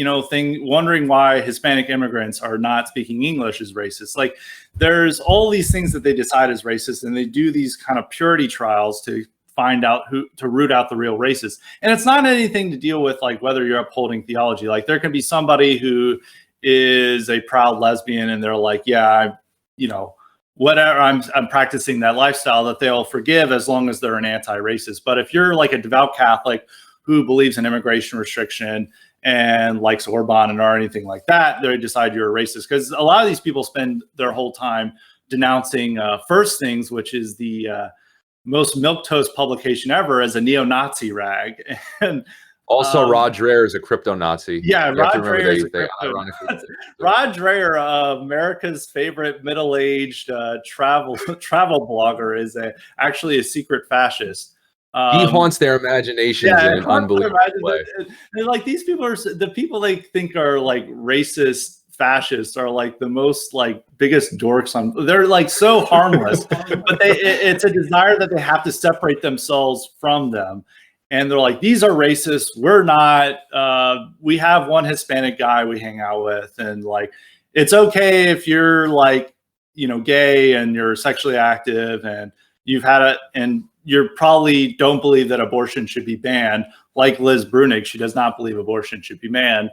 wondering why Hispanic immigrants are not speaking English is racist. Like there's all these things that they decide is racist, and they do these kind of purity trials to find out to root out the real racists. And it's not anything to deal with like whether you're upholding theology. Like there can be somebody who is a proud lesbian and they're like, yeah, whatever, I'm practicing that lifestyle, that they'll forgive as long as they're an anti-racist. But if you're like a devout Catholic who believes in immigration restriction and likes Orban or anything like that, they decide you're a racist. Because a lot of these people spend their whole time denouncing First Things, which is the most milquetoast publication ever, as a neo-Nazi rag. And also, Rod Dreher is a crypto Nazi. Yeah, Rod Dreher is a crypto. Rod Dreher, America's favorite middle-aged travel blogger, is actually a secret fascist. He haunts their imaginations in an unbelievable way. Like these people are the people they think are like racist fascists are like the most like biggest dorks on. They're like so harmless, but it's a desire that they have to separate themselves from them. And they're like, these are racist. We're not. We have one Hispanic guy we hang out with, and like, it's okay if you're like, gay and you're sexually active and you've had it, and you probably don't believe that abortion should be banned. Like Liz Brunig, she does not believe abortion should be banned.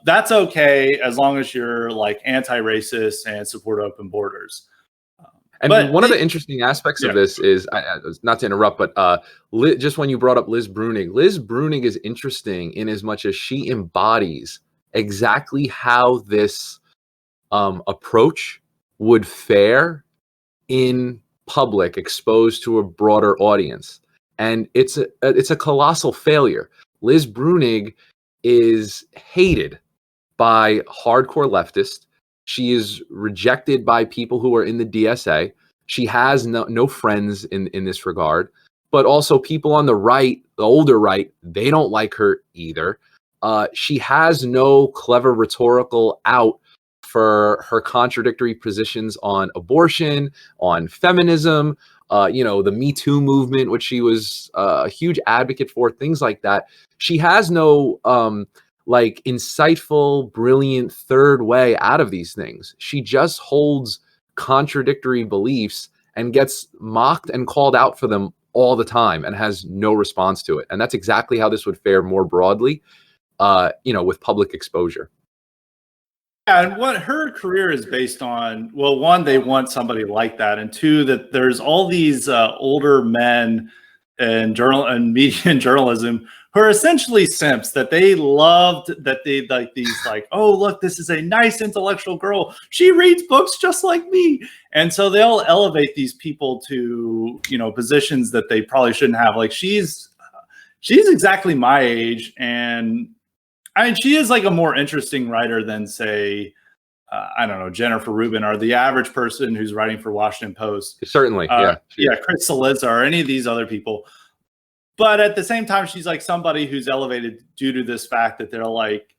That's okay as long as you're like anti-racist and support open borders. And one of the interesting aspects of this is, not to interrupt, but just when you brought up Liz Brunig is interesting in as much as she embodies exactly how this approach would fare in public, exposed to a broader audience. And it's a colossal failure. Liz Brunig is hated by hardcore leftists. She is rejected by people who are in the DSA. She has no friends in this regard, but also people on the right, the older right, they don't like her either. She has no clever rhetorical out for her contradictory positions on abortion, on feminism, the Me Too movement, which she was a huge advocate for, things like that. She has no like insightful, brilliant third way out of these things. She just holds contradictory beliefs and gets mocked and called out for them all the time and has no response to it. And that's exactly how this would fare more broadly, with public exposure. Yeah, and what her career is based on, well, one, they want somebody like that, and two, that there's all these older men in media and journalism who are essentially simps, that they loved, that they like these like, oh, look, this is a nice intellectual girl. She reads books just like me. And so they'll elevate these people to, positions that they probably shouldn't have. Like she's exactly my age, and I mean, she is like a more interesting writer than, say, I don't know, Jennifer Rubin, or the average person who's writing for Washington Post. Certainly, Chris Saliza, or any of these other people. But at the same time, she's like somebody who's elevated due to this fact that they're like,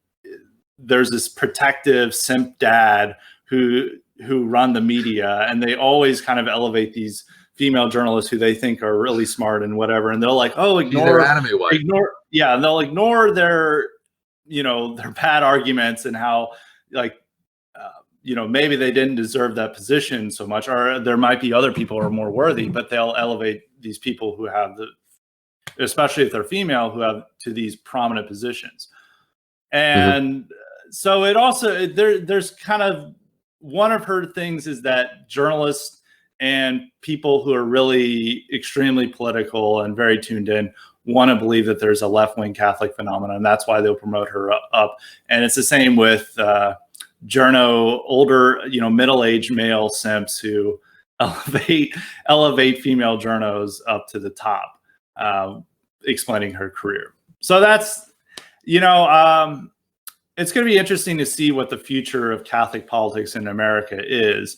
there's this protective simp dad who run the media, and they always kind of elevate these female journalists who they think are really smart and whatever, and they're like, oh, ignore anime wife. And they'll ignore their bad arguments and how like maybe they didn't deserve that position so much, or there might be other people who are more worthy, but they'll elevate these people who have especially if they're female, who have to these prominent positions. And so it also, there's kind of, one of her things is that journalists and people who are really extremely political and very tuned in want to believe that there's a left-wing Catholic phenomenon, and that's why they'll promote her up. And it's the same with older, middle-aged male simps who elevate female journos up to the top, explaining her career. So that's, it's going to be interesting to see what the future of Catholic politics in America is.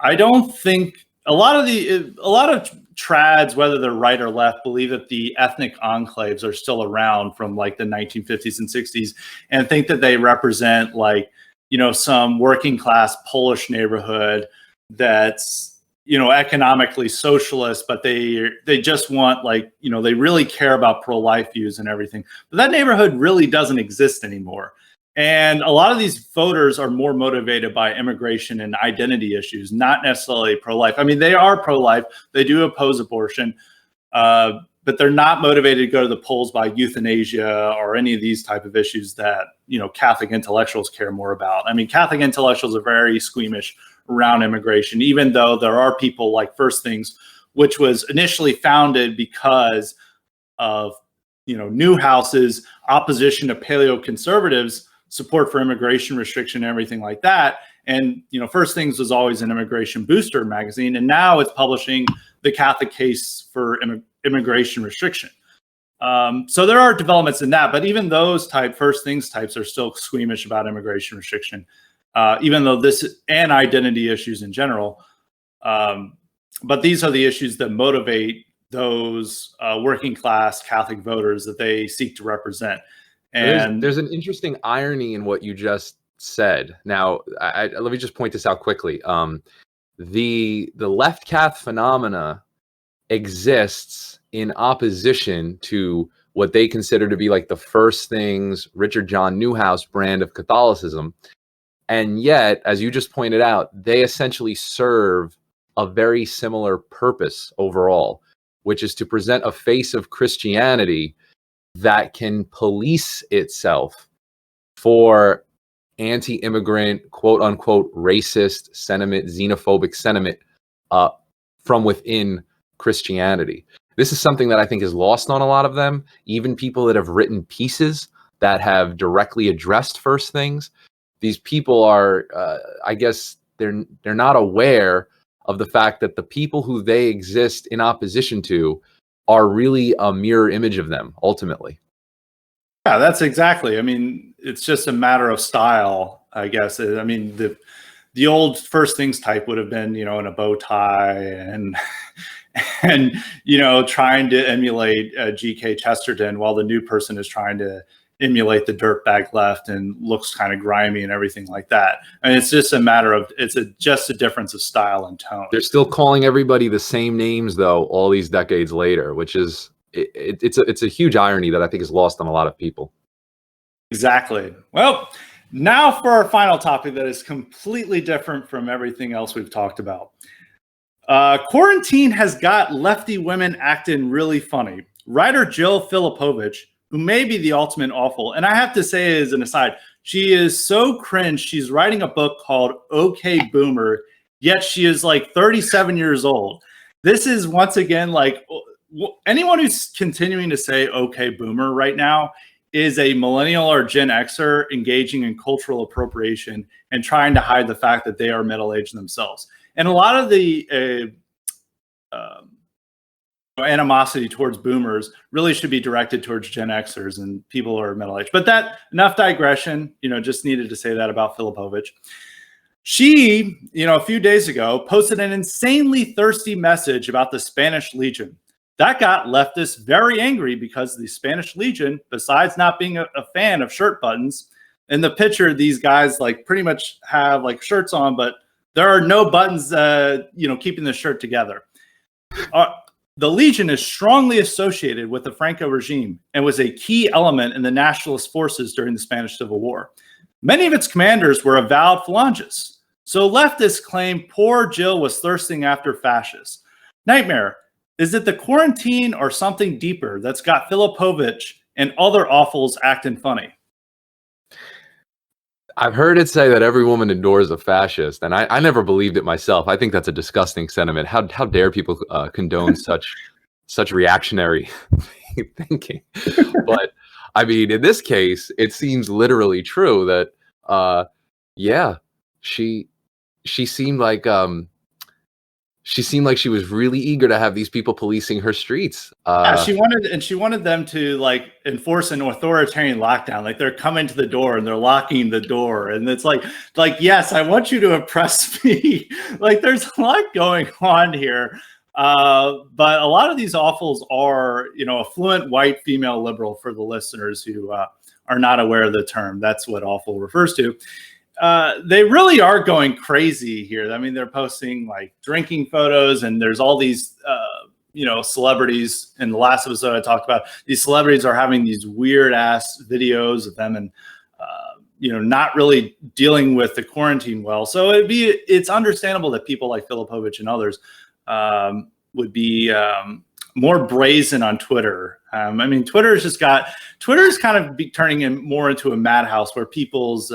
I don't think a lot of trads, whether they're right or left, believe that the ethnic enclaves are still around from like the 1950s and 60s, and think that they represent like, some working class Polish neighborhood that's, economically socialist, but they just want like, they really care about pro-life views and everything. But that neighborhood really doesn't exist anymore. And a lot of these voters are more motivated by immigration and identity issues, not necessarily pro-life. I mean, they are pro-life. They do oppose abortion, but they're not motivated to go to the polls by euthanasia or any of these type of issues that, Catholic intellectuals care more about. I mean, Catholic intellectuals are very squeamish around immigration, even though there are people like First Things, which was initially founded because of, Newhouse's opposition to paleo-conservatives, support for immigration restriction and everything like that. And, First Things was always an immigration booster magazine, and now it's publishing the Catholic case for immigration restriction. So there are developments in that, but even those First Things types are still squeamish about immigration restriction, even though and identity issues in general. But these are the issues that motivate those working class Catholic voters that they seek to represent. And there's an interesting irony in what you just said. Now, let me just point this out quickly. The left Cath phenomena exists in opposition to what they consider to be like the First Things, Richard John Newhouse brand of Catholicism. And yet, as you just pointed out, they essentially serve a very similar purpose overall, which is to present a face of Christianity that can police itself for anti-immigrant, quote unquote, racist sentiment, xenophobic sentiment from within Christianity. This is something that I think is lost on a lot of them, even people that have written pieces that have directly addressed First Things. These people are, I guess, they're not aware of the fact that the people who they exist in opposition to are really a mirror image of them, ultimately. Yeah, that's exactly. I mean, it's just a matter of style, I guess. I mean, the old First Things type would have been, in a bow tie and trying to emulate G.K. Chesterton, while the new person is trying to emulate the dirtbag left and looks kind of grimy and everything like that. And it's just a matter of just a difference of style and tone. They're still calling everybody the same names though, all these decades later, which is it's a huge irony that I think is lost on a lot of people. Exactly. Well, now for our final topic that is completely different from everything else we've talked about. Quarantine has got lefty women acting really funny. Writer Jill Filipovich, who may be the ultimate awful. And I have to say, as an aside, she is so cringe. She's writing a book called Okay Boomer, yet she is like 37 years old. This is once again like anyone who's continuing to say Okay Boomer right now is a millennial or Gen Xer engaging in cultural appropriation and trying to hide the fact that they are middle-aged themselves. And a lot of the animosity towards boomers really should be directed towards Gen Xers and people who are middle-aged. But enough digression, just needed to say that about Filipovich. She, a few days ago, posted an insanely thirsty message about the Spanish Legion. That got leftists very angry because the Spanish Legion, besides not being a fan of shirt buttons, in the picture, these guys like pretty much have like shirts on, but there are no buttons, keeping the shirt together. The Legion is strongly associated with the Franco regime and was a key element in the nationalist forces during the Spanish Civil War. Many of its commanders were avowed phalangists, so leftists claim poor Jill was thirsting after fascists. Nightmare, is it the quarantine or something deeper that's got Filipovich and other awfuls acting funny? I've heard it say that every woman adores a fascist, and I never believed it myself. I think that's a disgusting sentiment. How dare people condone such reactionary thinking? But I mean, in this case, it seems literally true that, yeah, she seemed like she seemed like she was really eager to have these people policing her streets. Yeah, she wanted them to like enforce an authoritarian lockdown. Like they're coming to the door and they're locking the door, and it's like yes, I want you to oppress me. Like there's a lot going on here, but a lot of these awfuls are a fluent white female liberal for the listeners who are not aware of the term. That's what awful refers to. They really are going crazy here. I mean, they're posting like drinking photos, and there's all these celebrities. In the last episode I talked about, these celebrities are having these weird ass videos of them and not really dealing with the quarantine well. So it's understandable that people like Filipovich and others would be more brazen on Twitter. I mean, Twitter's kind of turning more into a madhouse where people's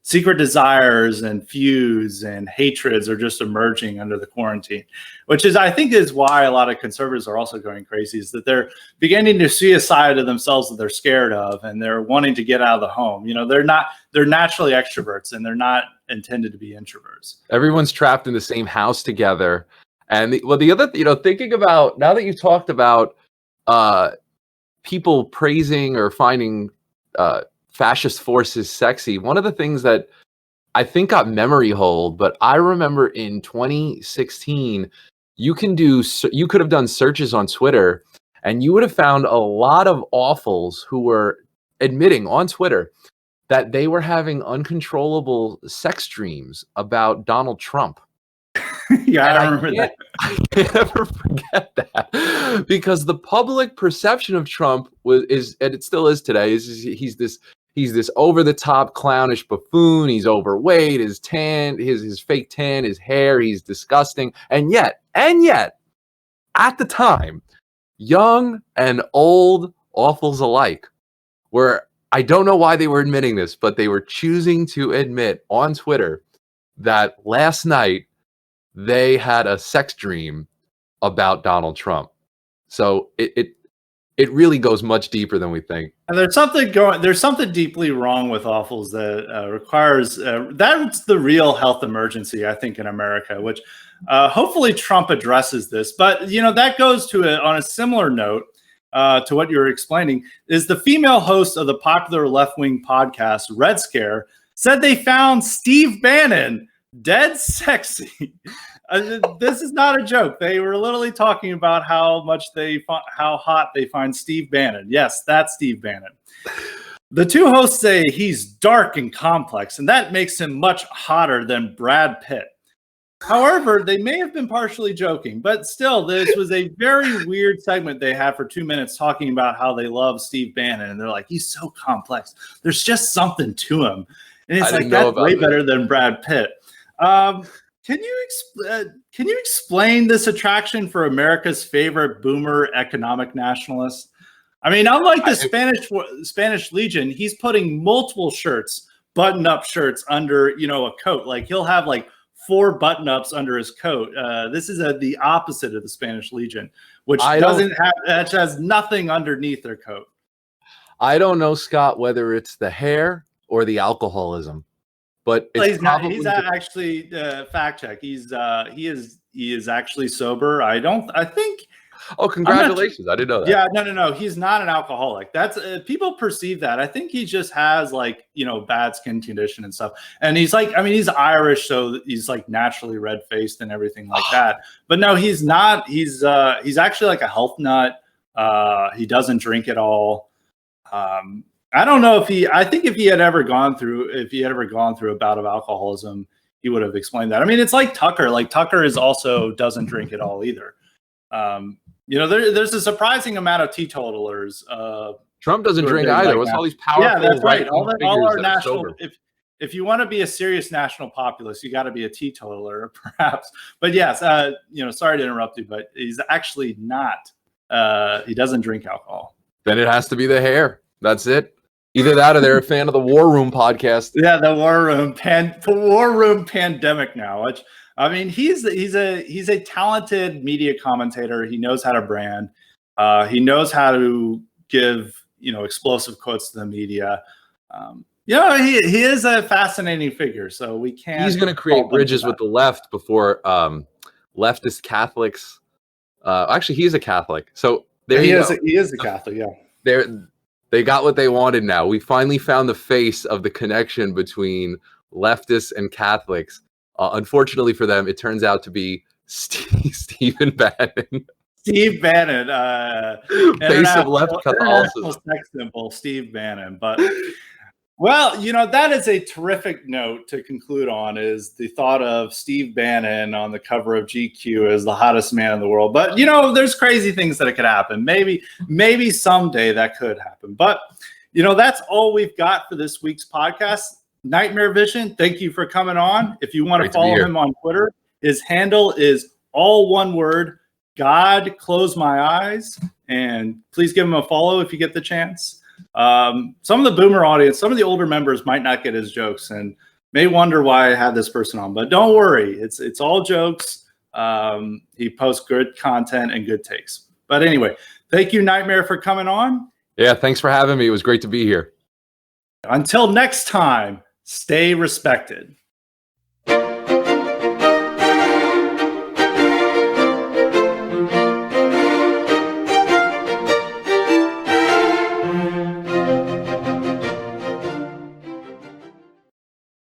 secret desires and feuds and hatreds are just emerging under the quarantine, which I think is why a lot of conservatives are also going crazy, is that they're beginning to see a side of themselves that they're scared of, and they're wanting to get out of the home. They're naturally extroverts, and they're not intended to be introverts. Everyone's trapped in the same house together. And the other, thinking about, now that you've talked about people praising or finding fascist forces sexy, one of the things that I think got memory hold, but I remember in 2016, you could have done searches on Twitter, and you would have found a lot of awfuls who were admitting on Twitter that they were having uncontrollable sex dreams about Donald Trump. Yeah, I remember that. I can't ever forget that, because the public perception of Trump is, and it still is today, is he's this over the top clownish buffoon. He's overweight, his fake tan, his hair, he's disgusting. And yet, at the time, young and old awfuls alike were, I don't know why they were admitting this, but they were choosing to admit on Twitter that last night they had a sex dream about Donald Trump. So it really goes much deeper than we think. And there's something deeply wrong with awfuls that requires that's the real health emergency, I think, in America, which hopefully Trump addresses this. But that goes on a similar note to what you're explaining, is the female host of the popular left-wing podcast Red Scare said they found Steve Bannon dead sexy. This is not a joke. They were literally talking about how hot they find Steve Bannon. Yes, that's Steve Bannon. The two hosts say he's dark and complex, and that makes him much hotter than Brad Pitt. However, they may have been partially joking, but still, this was a very weird segment they had for 2 minutes talking about how they love Steve Bannon, and they're like, he's so complex. There's just something to him. And it's like, that's way better than Brad Pitt. Can you explain this attraction for America's favorite boomer economic nationalist? I mean, unlike the Spanish Legion, he's putting multiple shirts, button-up shirts under a coat. Like he'll have like 4 button-ups under his coat. This is the opposite of the Spanish Legion, which has nothing underneath their coat. I don't know, Scott, whether it's the hair or the alcoholism. But he's actually fact check. He is actually sober. I think. Oh, congratulations! I didn't know that. Yeah, no. He's not an alcoholic. That's people perceive that. I think he just has bad skin condition and stuff. And he's he's Irish, so he's like naturally red faced and everything like that. But no, he's not. He's actually like a health nut. He doesn't drink at all. I don't know I think if he had ever gone through a bout of alcoholism, he would have explained that. I mean, it's like Tucker. Like Tucker doesn't drink at all either. There's a surprising amount of teetotalers. Trump doesn't drink either. What's all these powerful? Yeah, that's right. All our national. If you want to be a serious national populist, you got to be a teetotaler, perhaps. But yes, sorry to interrupt you, but he's actually not. He doesn't drink alcohol. Then it has to be the hair. That's it. Either that or they're a fan of the War Room podcast. Yeah, the War Room pandemic now. Which, I mean, he's a talented media commentator. He knows how to brand. He knows how to give explosive quotes to the media. He is a fascinating figure. So we can't. He's going to create bridges with the left before leftist Catholics. Actually, he is a Catholic. So there you go. He is a Catholic, yeah. They got what they wanted now. We finally found the face of the connection between leftists and Catholics. Unfortunately for them, it turns out to be Stephen Bannon. Steve Bannon, face of left Catholicism. Sex symbol, Steve Bannon. But well, that is a terrific note to conclude on, is the thought of Steve Bannon on the cover of GQ as the hottest man in the world. But, there's crazy things that could happen. Maybe someday that could happen. But, that's all we've got for this week's podcast. Nightmare Vision, thank you for coming on. If you want to follow him on Twitter, his handle is all one word, God Close My Eyes. And please give him a follow if you get the chance. Some of the boomer audience, some of the older members might not get his jokes and may wonder why I had this person on, but don't worry. It's all jokes. He posts good content and good takes. But anyway, thank you, Nightmare, for coming on. Yeah, thanks for having me. It was great to be here. Until next time, stay respected.